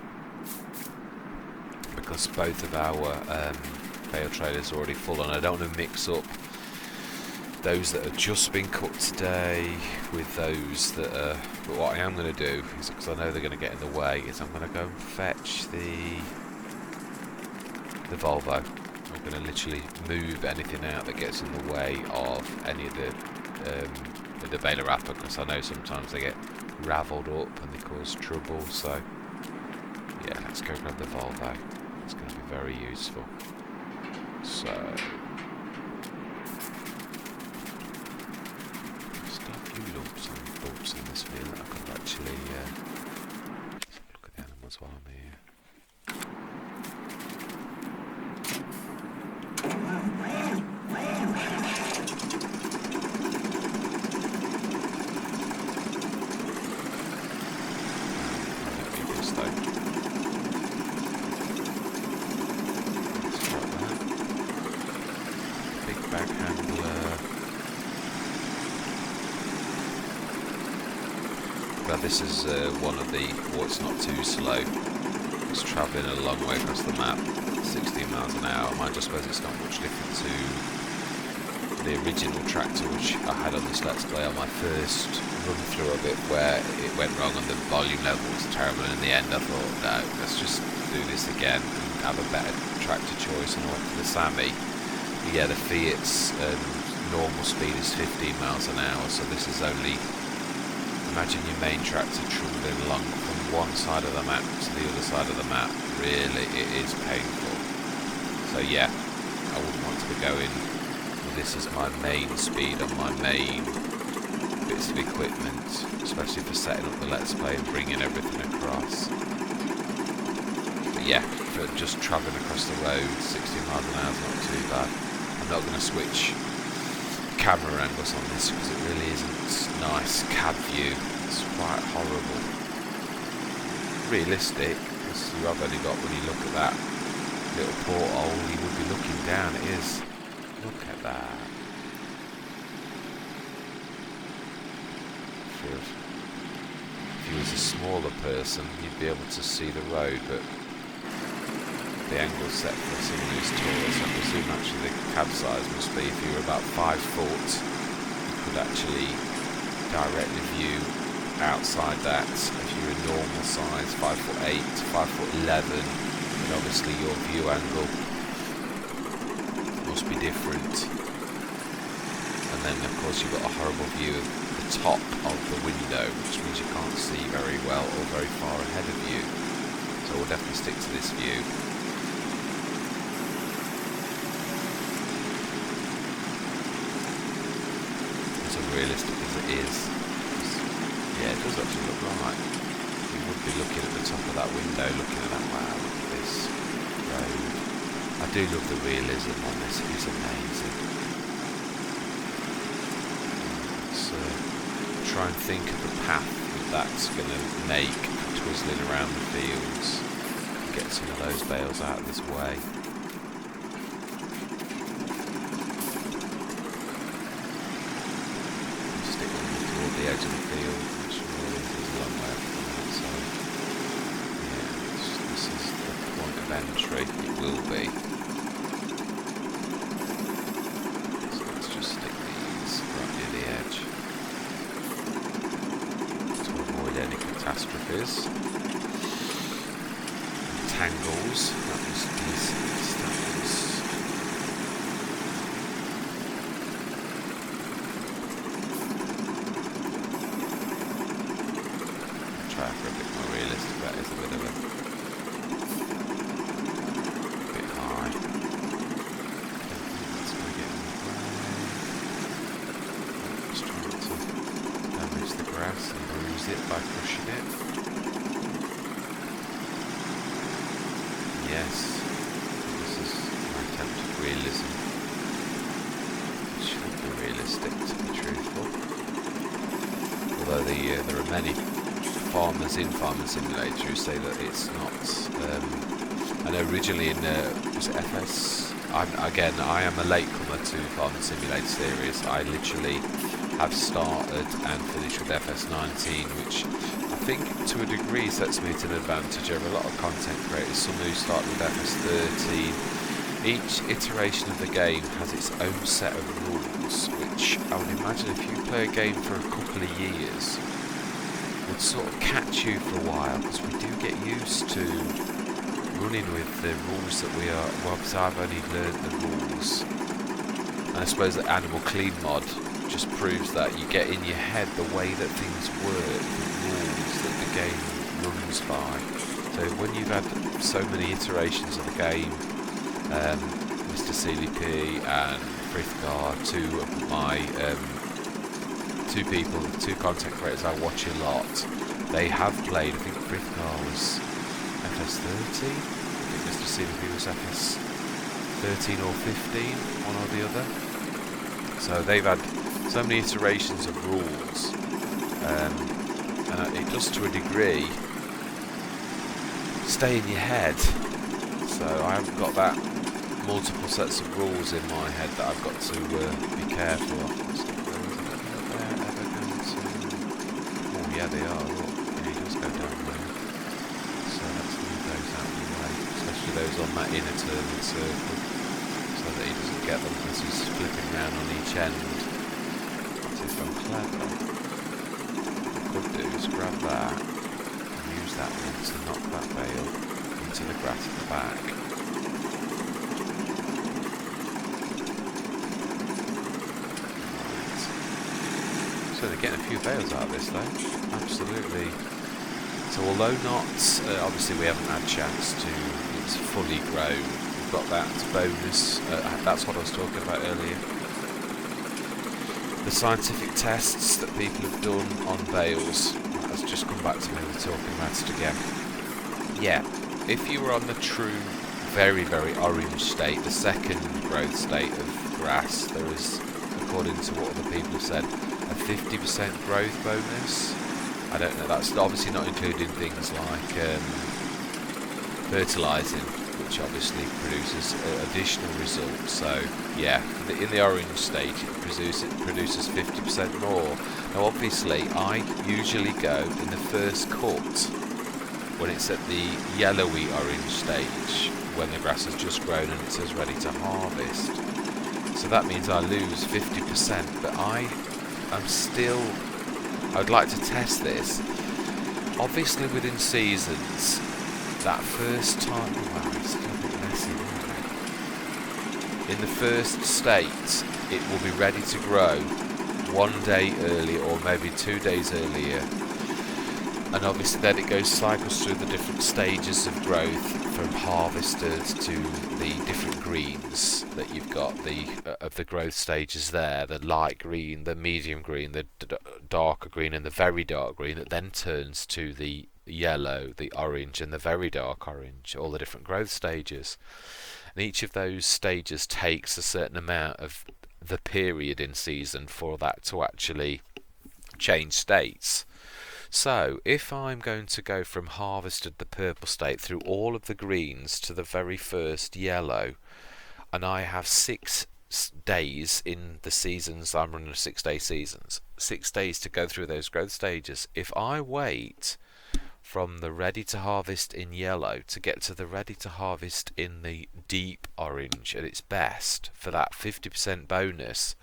[SPEAKER 1] because both of our bale trailers are already full, and I don't want to mix up those that have just been cut today with those that are. But what I am going to do is, because I know they're going to get in the way, is I'm going to go and fetch the Volvo. I'm going to literally move anything out that gets in the way of any of the baler wrapper, because I know sometimes they get ravelled up and they cause trouble. So yeah, let's go grab the Volvo. It's going to be very useful. So still a few lumps and bumps in this field that I could actually let's have a look at the animals while I'm here. This is one of the, it's not too slow. It's travelling a long way across the map, 16 miles an hour. I suppose it's not much different to the original tractor which I had on this Let's Play on my first run through of it, where it went wrong and the volume level was terrible, and in the end I thought, no, let's just do this again and have a better tractor choice, and I went for the Sammy. But yeah, the Fiat's normal speed is 15 miles an hour, so this is only, imagine your main tractor trundling along from one side of the map to the other side of the map. Really, it is painful. So yeah, I wouldn't want to be going with this as my main speed on my main bits of equipment, especially for setting up the Let's Play and bringing everything across. But yeah, for just travelling across the road, 16 miles an hour is not too bad. I'm not going to switch camera angles on this because it really isn't nice cab view. It's quite horrible. Realistic, because you have only got, when you look at that little porthole, you would be looking down. It is. Look at that. If you was a smaller person, you'd be able to see the road, but the angle set for someone who's taller, so I presume actually the cab size must be, if you were about 5 foot, you could actually directly view outside that. If you're a normal size, 5'8", 5'11", then obviously your view angle must be different. And then of course you've got a horrible view of the top of the window, which means you can't see very well or very far ahead of you. So we'll definitely stick to this view. Realistic as it is, Yeah, it does actually look right. You would be looking at the top of that window, looking at that, wow, look at this road. I do love the realism on this, it is amazing. Let's try and think of the path that's going to make twizzling around the fields and get some of those bales out of this way. Stick them toward the edge of the field, which really is a long way up from that, so yeah, this is the point of entry, it will be. So let's just stick these right near the edge to avoid any catastrophes. Tangles, that was decent. Try for a bit more realistic, that is a bit of a bit high. I don't think that's going to get in the way. I'm just trying to damage the grass and bruise it by pushing it. Yes, this is my attempt at realism. It should be realistic, to be truthful. Although there are many farmers in Farming Simulator who say that it's not. I know originally in was it FS? I am a latecomer to Farming Simulator series. I literally have started and finished with FS19, which I think to a degree sets me to an advantage over a lot of content creators. Some who start with FS13. Each iteration of the game has its own set of rules, which I would imagine if you play a game for a couple of years would sort of catch you for a while, because we do get used to running with the rules that we are. Well, because I've only learned the rules, and I suppose the Animal Clean mod just proves that you get in your head the way that things work, the rules that the game runs by. So when you've had so many iterations of the game, Mr. CDP and Frithgar, two of my two content creators I watch a lot, they have played. I think Frithgar was FS13, I think Mr. CDP was FS13 or 15, one or the other. So they've had so many iterations of rules, and it does to a degree stay in your head. So I haven't got that multiple sets of rules in my head that I've got to be careful of. Oh yeah, they are. Look, yeah, he does go down there. So let's move those out of the way, especially those on that inner turning circle, so that he doesn't get them as he's flipping around on each end. If I'm clever, what I could do is grab that and use that one to knock that bale into the grass at the back. Right. So they're getting a few bales out of this though, absolutely. So although not, obviously we haven't had a chance to, it's fully grown, we've got that bonus, that's what I was talking about earlier. The scientific tests that people have done on bales, has just come back to me, we're talking about it again. Yeah, if you were on the true, very, very orange state, the second growth state of grass, there is, according to what other people have said, a 50% growth bonus. I don't know, that's obviously not including things like fertilising, which obviously produces additional results. So yeah, in the orange state it produces 50% more. Now obviously I usually go in the first cut when it's at the yellowy orange stage, when the grass has just grown and it says ready to harvest. So that means I lose 50%, but I'd like to test this. Obviously within seasons, that first time, wow, it's still a bit messy, isn't it? In the first state, it will be ready to grow 1 day early or maybe 2 days earlier. And obviously then it cycles through the different stages of growth from harvested to the different greens that you've got, of the growth stages there, the light green, the medium green, the darker green and the very dark green, that then turns to the yellow, the orange and the very dark orange, all the different growth stages. And each of those stages takes a certain amount of the period in season for that to actually change states. So if I'm going to go from harvested, the purple state, through all of the greens to the very first yellow, and I have 6 days in the seasons, I'm running 6-day seasons, 6 days to go through those growth stages. If I wait from the ready to harvest in yellow to get to the ready to harvest in the deep orange at its best for that 50% bonus,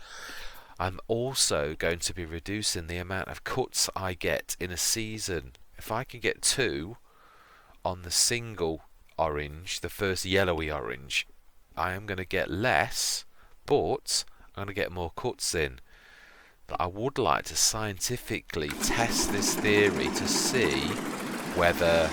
[SPEAKER 1] I'm also going to be reducing the amount of cuts I get in a season. If I can get 2 on the single orange, the first yellowy orange, I am going to get less, but I'm going to get more cuts in. But I would like to scientifically test this theory to see whether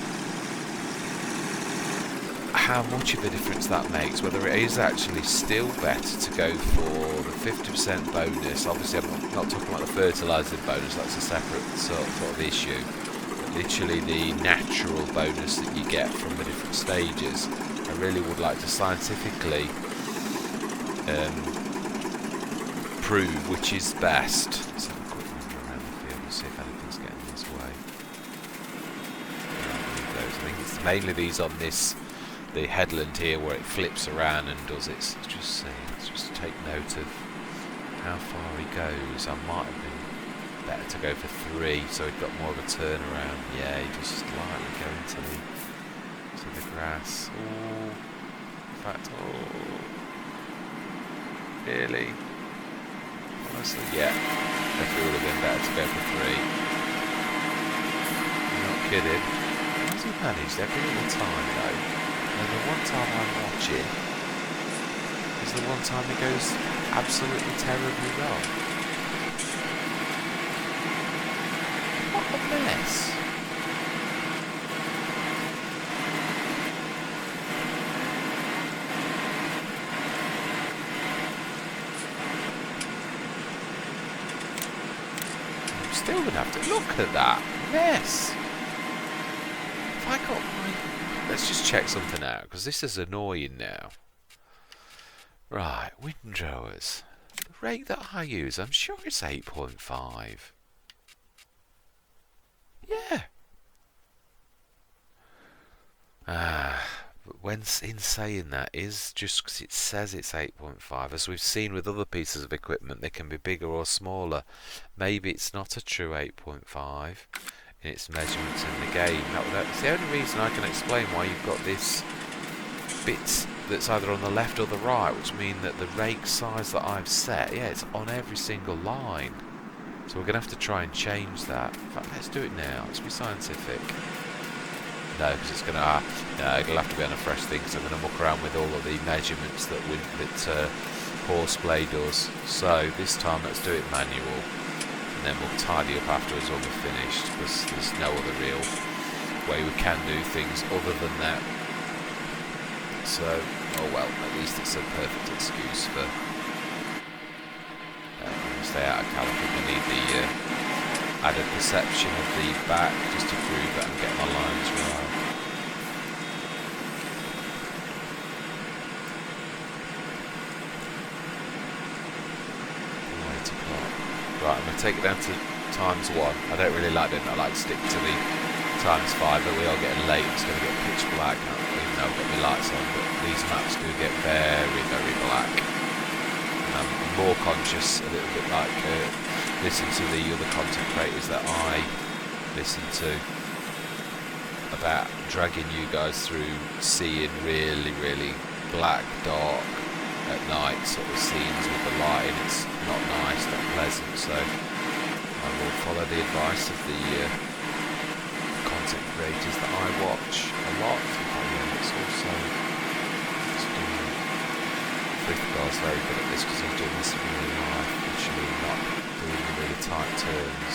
[SPEAKER 1] how much of a difference that makes, whether it is actually still better to go for the 50% bonus. Obviously I'm not talking about the fertilising bonus, that's a separate sort of issue, but literally the natural bonus that you get from the different stages. I really would like to scientifically prove which is best. Let's have a quick wander around the field and see if anything's getting this way. I think it's mainly these on the headland here where it flips around and does its. Let's just see. Let's just take note of how far he goes. I might have been better to go for 3, so he'd got more of a turnaround. Yeah, he just slightly going to the grass. Oh, in fact, really? Honestly, yeah. Definitely would have been better to go for 3. You're not kidding. How's he managed every little time though? And the one time I'm watching is the one time it goes absolutely terribly wrong. What a mess. I'm still going to have to look at that mess. If I got my... Let's just check something out, because this is annoying now. Right, windrowers. The rate that I use, I'm sure it's 8.5. Yeah. But when in saying that is just because it says it's 8.5. As we've seen with other pieces of equipment, they can be bigger or smaller. Maybe it's not a true 8.5. In its measurements in the game. That's the only reason I can explain why you've got this bit that's either on the left or the right, which mean that the rake size that I've set, yeah, it's on every single line. So we're going to have to try and change that. In fact, let's do it now. Let's be scientific. No, because it's going to... no, it'll have to be on a fresh thing, so I'm going to muck around with all of the measurements that Horseplay does. So this time let's do it manual. And then we'll tidy up afterwards when we're finished, because there's no other real way we can do things other than that. So, oh well, at least it's a perfect excuse for stay out of caliper. I need the added perception of the back just to prove that I'm getting my lines right. 8 o'clock. Right, I'm going to take it down to ×1. I don't really like doing that. I like to stick to the ×5, but we are getting late. It's going to get pitch black, even though I've got my lights on, but these maps do get very, very black. And I'm more conscious, a little bit like listening to the other content creators that I listen to, about dragging you guys through seeing really, really black, dark, at night sort of scenes with the lighting. It's not nice, not pleasant, so I will follow the advice of the content creators that I watch a lot. It's also Frithgar's very good at this because he's doing this in real life, literally not doing the really tight turns,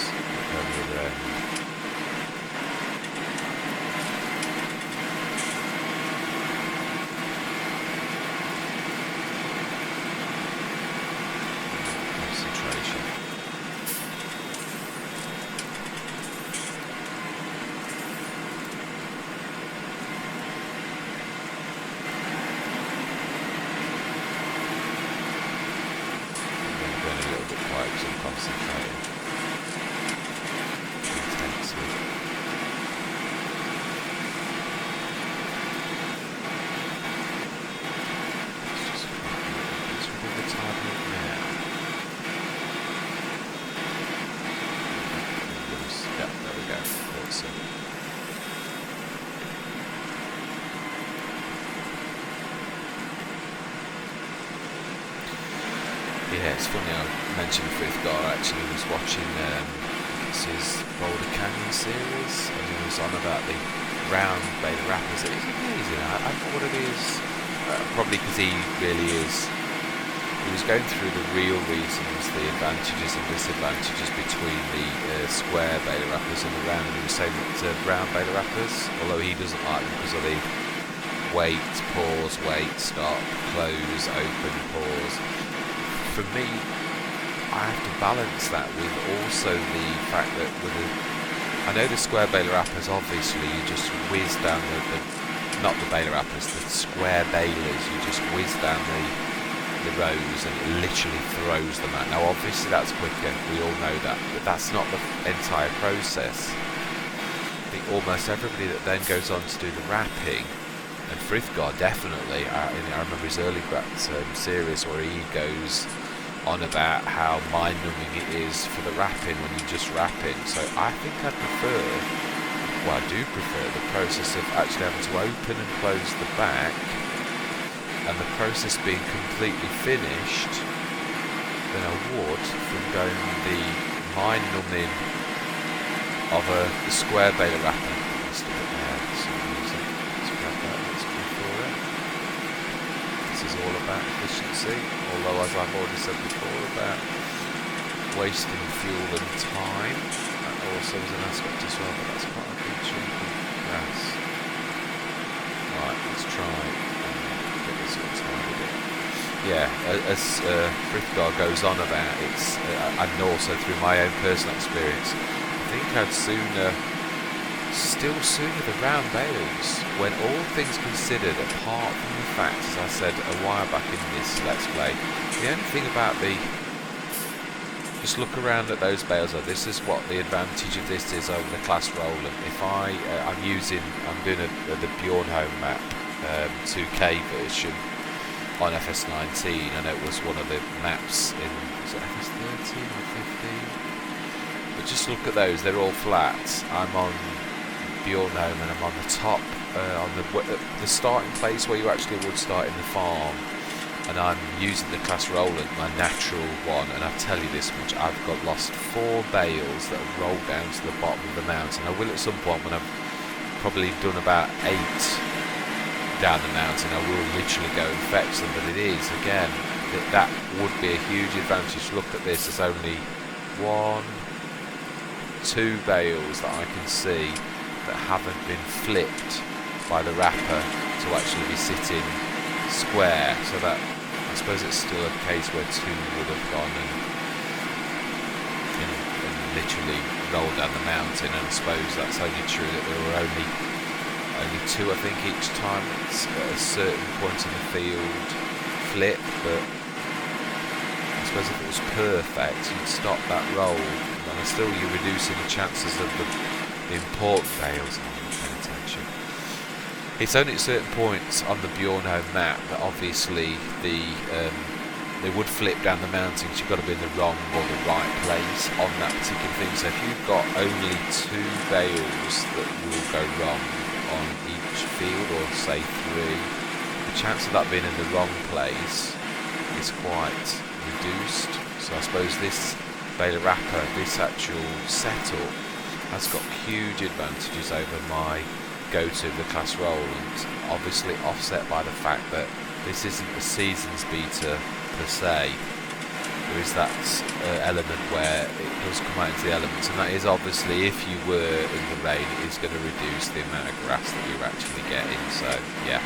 [SPEAKER 1] Yeah, it's funny I mentioned Frithgar. Actually, was watching it's his Boulder Canyon series, and he was on about the round beta wrappers. It's amazing. I don't know what it is. Probably because he really is. He was going through the real reasons, the advantages and disadvantages between the square beta wrappers and the round. And he was saying that round beta wrappers, although he doesn't like them because of the wait, pause, wait, stop, close, open, pause. For me, I have to balance that with also the fact that I know the square bailer wrappers, obviously you just whiz down not the bailer wrappers, the square bailers, you just whiz down the rows and it literally throws them out. Now obviously that's quicker, we all know that, but that's not the entire process. I think almost everybody that then goes on to do the wrapping, and Frithgar definitely, I remember his early series where he goes on about how mind-numbing it is for the wrapping when you're just wrapping. So I think I do prefer the process of actually having to open and close the back and the process being completely finished than I would from going the mind-numbing of a square bailer wrapper. Let's do it there for some reason. Let's grab that, let's go for it. This is all about efficiency, although as I've already said before about wasting fuel and time, that also is an aspect as well, but that's quite a good chunk of grass. Right, let's try and get this all tidied up. Yeah, as Frithgar goes on about it, and also through my own personal experience, I think I'd still sooner the round bales, when all things considered, apart from the fact, as I said a while back in this Let's Play, the only thing about just look around at those bales, this is what the advantage of this is over the class Roland. If I'm doing the Bjornholm map 2K version on FS19, and it was one of the maps in, was it FS13 or 15? But just look at those, they're all flat. I'm on Bjornholm and I'm on the top, on the starting place where you actually would start in the farm, and I'm using the class Roland, my natural one, and I'll tell you this much, I've lost 4 bales that have rolled down to the bottom of the mountain. I will at some point when I've probably done about 8 down the mountain, I will literally go and fetch them, but it is, again, that would be a huge advantage. Look at this, there's only 2 bales that I can see that haven't been flipped by the wrapper to actually be sitting square, so that I suppose it's still a case where 2 would have gone and literally rolled down the mountain, and I suppose that's only true that there were only 2 I think each time it's at a certain point in the field flip, but I suppose if it was perfect you'd stop that roll, and still you're reducing the chances of the important bales. I'm not paying attention. It's only at certain points on the Bjornholm map that obviously they would flip down the mountain, because you've got to be in the wrong or the right place on that particular thing. So if you've got only 2 bales that will go wrong on each field, or say 3, the chance of that being in the wrong place is quite reduced. So I suppose this bailer wrapper, this actual setup, has got huge advantages over my go-to, the class Roland, obviously offset by the fact that this isn't a seasons beater per se. There is that element where it does come out into the elements, and that is obviously, if you were in the rain, it is going to reduce the amount of grass that you're actually getting. So yeah,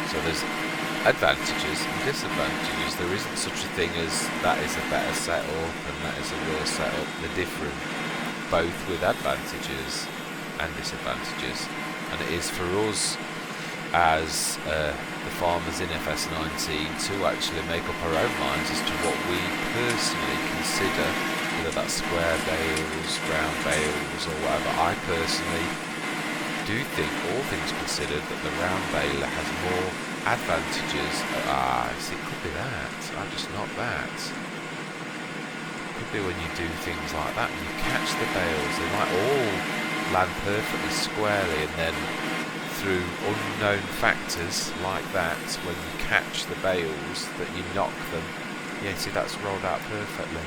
[SPEAKER 1] so there's advantages and disadvantages. There isn't such a thing as that is a better setup and that is a worse setup. They're different, both with advantages and disadvantages, and it is for us as the farmers in FS19 to actually make up our own minds as to what we personally consider, whether that's square bales, round bales or whatever. I personally do think, all things considered, that the round bale has more advantages. See, it could be that. I'm just not that. It could be when you do things like that and you catch the bales, they might all land perfectly squarely, and then through unknown factors like that, when you catch the bales, that you knock them. Yeah, see, that's rolled out perfectly.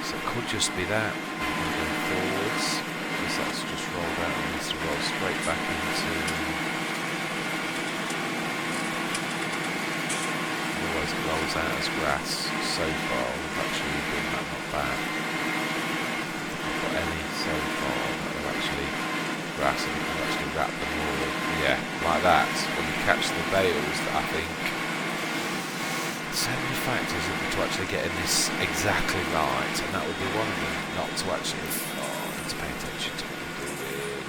[SPEAKER 1] So it could just be that. Going forwards, because that's just rolled out and needs to roll straight back into. Otherwise it rolls out as grass. So far we've actually done that not bad. I've got any so far that are actually grass, and you can actually wrap them all. Yeah, like that. When you catch the bales, that I think so many factors into actually getting this exactly right, and that would be one of them. Not to actually need to pay attention to what you're doing.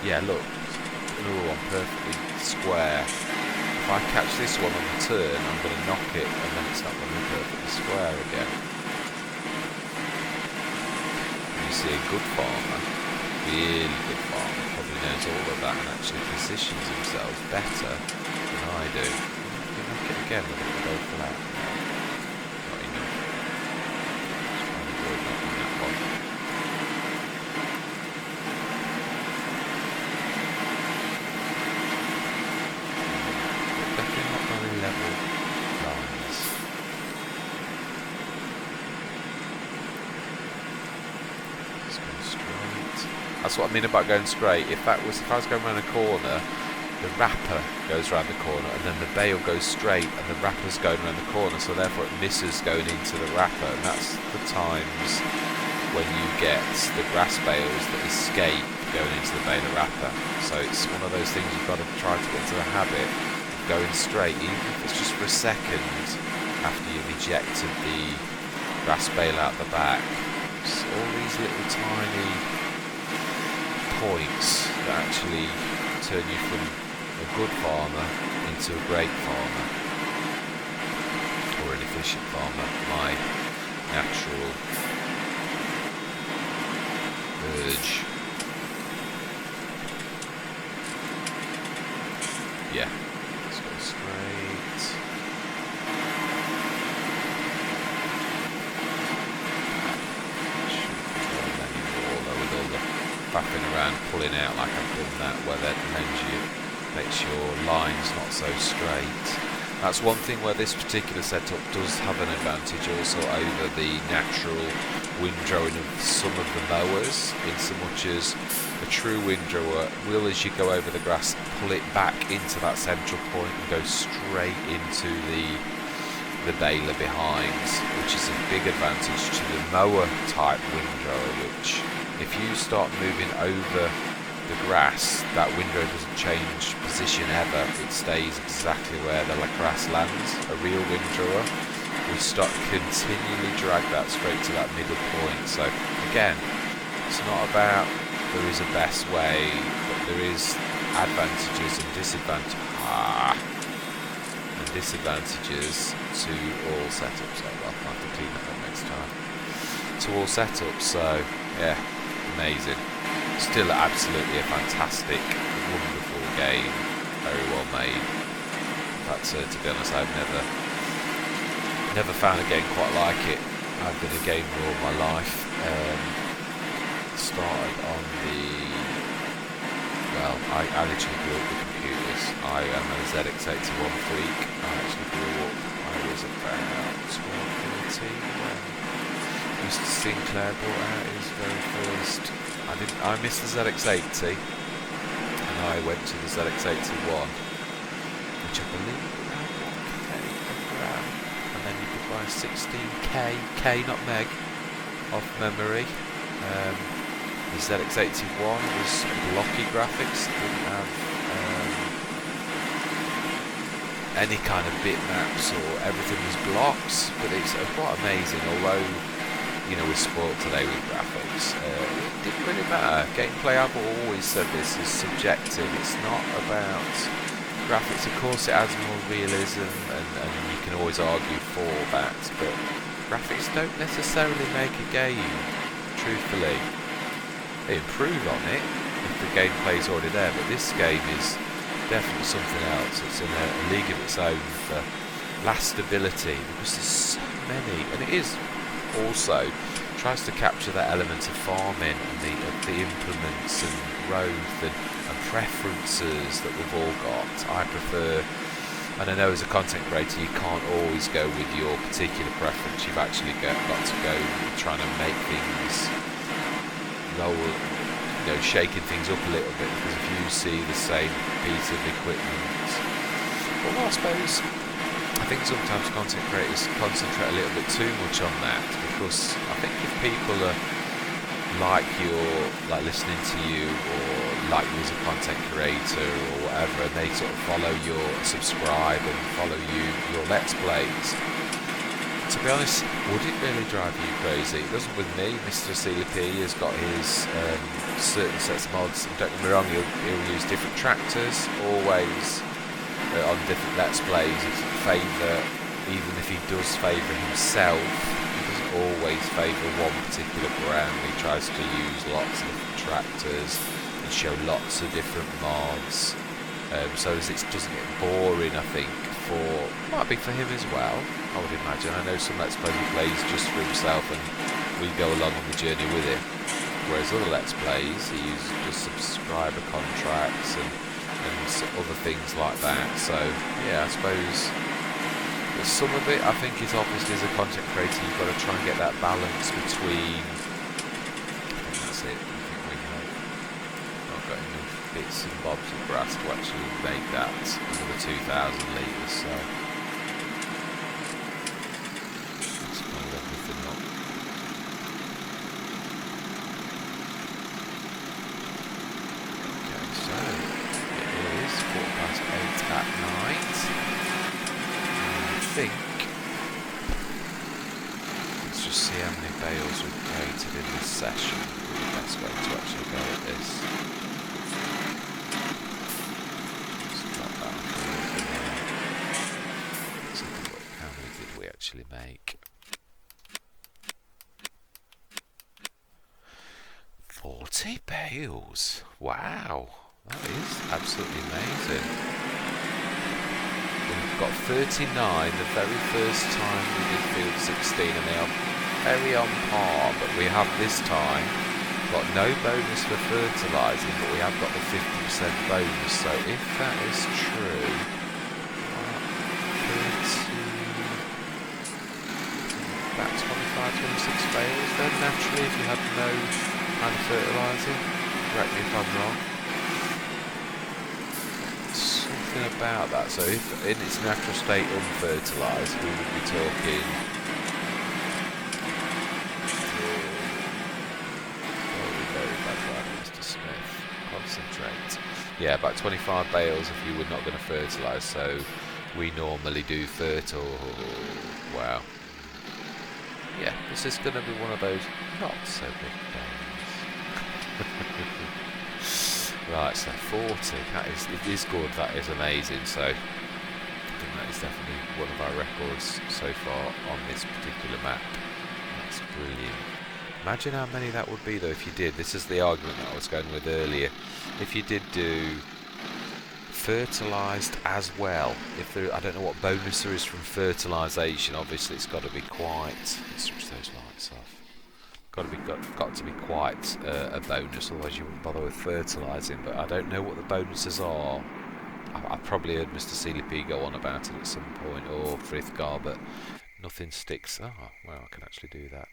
[SPEAKER 1] Yeah, look, another one perfectly square. If I catch this one on the turn, I'm going to knock it, and then it's not going to be perfectly square again. And you see a good farmer, really good farmer, probably knows all of that and actually positions himself better than I do. You knock it again, but it will go flat. Not enough. Just trying to avoid knocking that one. Definitely not very level lines. Just go straight. That's what I mean about going straight. If I was going around a corner, the wrapper goes around the corner, and then the bale goes straight, and the wrapper's going around the corner, so therefore it misses going into the wrapper, and that's the times when you get the grass bales that escape going into the bale wrapper. So it's one of those things you've got to try to get into the habit of going straight, even if it's just for a second after you've ejected the grass bale out the back. It's all these little tiny points that actually turn you from a good farmer into a great farmer, or an efficient farmer. My natural urge. Yeah, let's go straight. Shouldn't be going anymore though, with all the faffing around, pulling out like I've done that, where that makes your lines not so straight. That's one thing where this particular setup does have an advantage also over the natural windrowing of some of the mowers, in so much as a true windrower will, as you go over the grass, pull it back into that central point and go straight into the baler behind, which is a big advantage to the mower type windrower, which if you start moving over the grass, that windrow doesn't change position ever. It stays exactly where the grass lands. A real windrower will start continually drag that straight to that middle point. So again, it's not about there is a best way, but there is advantages and disadvantages to all setups. So I'll have to clean that up next time. To all setups, so yeah, amazing. Still absolutely a fantastic, wonderful game, very well made. In fact, to be honest, I've never found a game quite like it. I've been a gamer all my life. Started on I literally grew up with computers. I am a ZX81 freak. I actually grew up, I was about 12, 13 when Mr. Sinclair brought out his very first. I missed the ZX80, and I went to the ZX81, which I believe around 1K a gram, and then you could buy 16K, K not meg, of memory. The ZX81 was blocky graphics, didn't have any kind of bitmaps, or everything was blocks, but it's quite amazing, although you know, we're spoiled today with graphics. It didn't really matter. Gameplay, I've always said this, is subjective. It's not about graphics. Of course, it adds more realism, and you can always argue for that, but graphics don't necessarily make a game, truthfully. They improve on it if the gameplay's already there, but this game is definitely something else. It's in a league of its own for lastability, because there's so many, and it is also tries to capture that element of farming and the implements and growth and preferences that we've all got. I prefer, and I know as a content creator you can't always go with your particular preference. You've actually got to go trying to make things roll, shaking things up a little bit, because if you see the same piece of equipment, well, I suppose I think sometimes content creators concentrate a little bit too much on that, because I think if people are like listening to you, or like you as a content creator or whatever, and they sort of follow subscribe and follow your Let's Plays, to be honest, would it really drive you crazy? It doesn't with me. Mr. CLP has got his certain sets of mods. Don't get me wrong, he'll use different tractors, always on different Let's Plays. Even if he does favour himself, he doesn't always favour one particular brand. He tries to use lots of different tractors and show lots of different mods, so as it doesn't get boring. I think might be for him as well, I would imagine. I know some Let's Plays he plays just for himself and we go along on the journey with him, whereas other Let's Plays he uses just subscriber contracts and other things like that. So yeah, I suppose some of it, I think, is obviously, as a content creator, you've got to try and get that balance between, I think that's it, I think we have not got enough bits and bobs of grass to actually make that another 2,000 litres, so let's build everything up. Okay, so it is 8:15 at night. I think, let's just see how many bales we've created in this session. The best way to actually go at this. Let's drop that over there. Let's have a look. How many did we actually make? 40 bales. Wow, that is absolutely amazing. We've got 39 the very first time we did field 16, and they are very on par, but we have this time got no bonus for fertilising, but we have got the 50% bonus. So if that is true, 30, about 25-26 bales then naturally, if you had no kind of fertilising. Correct me if I'm wrong. About that, so if in its natural state unfertilised, we would be talking very bad writing, Mr. Smith. Concentrate. Yeah, about 25 bales if you were not going to fertilise. So we normally do fertile. Wow. Yeah, this is going to be one of those not so big bales. Right, so 40, it is good, that is amazing, so I think that is definitely one of our records so far on this particular map. That's brilliant. Imagine how many that would be though if you did, this is the argument that I was going with earlier, if you did do fertilised as well, if there, I don't know what bonus there is from fertilisation, obviously it's got to be quite, let's switch those lights off. Got to be quite a bonus, otherwise you wouldn't bother with fertilising, but I don't know what the bonuses are. I probably heard Mr. CLP go on about it at some point, or Frithgar, but nothing sticks. Oh, well, I can actually do that.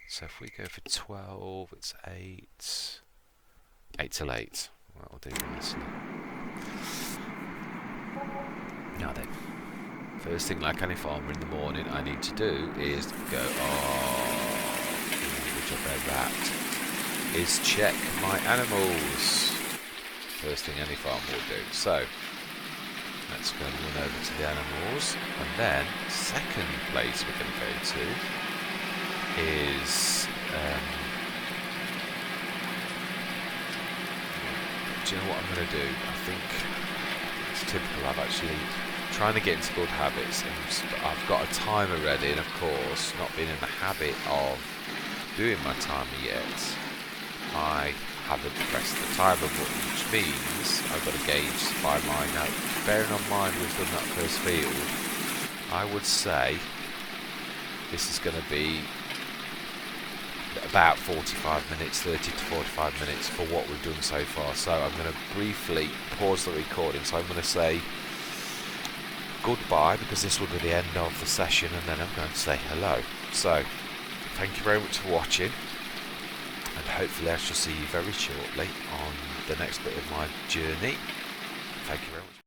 [SPEAKER 1] So if we go for 12, it's 8. 8 till 8. That will do nicely. Now then, first thing like any farmer in the morning I need to do is go, that is check my animals. First thing any farmer will do. So let's go and run over to the animals, and then second place we're going to go to is do you know what I'm going to do? I think it's typical. I've actually trying to get into good habits, and I've got a timer ready, and of course not being in the habit of doing my timer yet, I haven't pressed the timer button, which means I've got to gauge by mine. Now, bearing on mind we've done that first field, I would say this is going to be about 45 minutes, 30 to 45 minutes for what we've done so far. So I'm going to briefly pause the recording. So I'm going to say goodbye, because this will be the end of the session, and then I'm going to say hello. So thank you very much for watching, and hopefully I shall see you very shortly on the next bit of my journey. Thank you very much.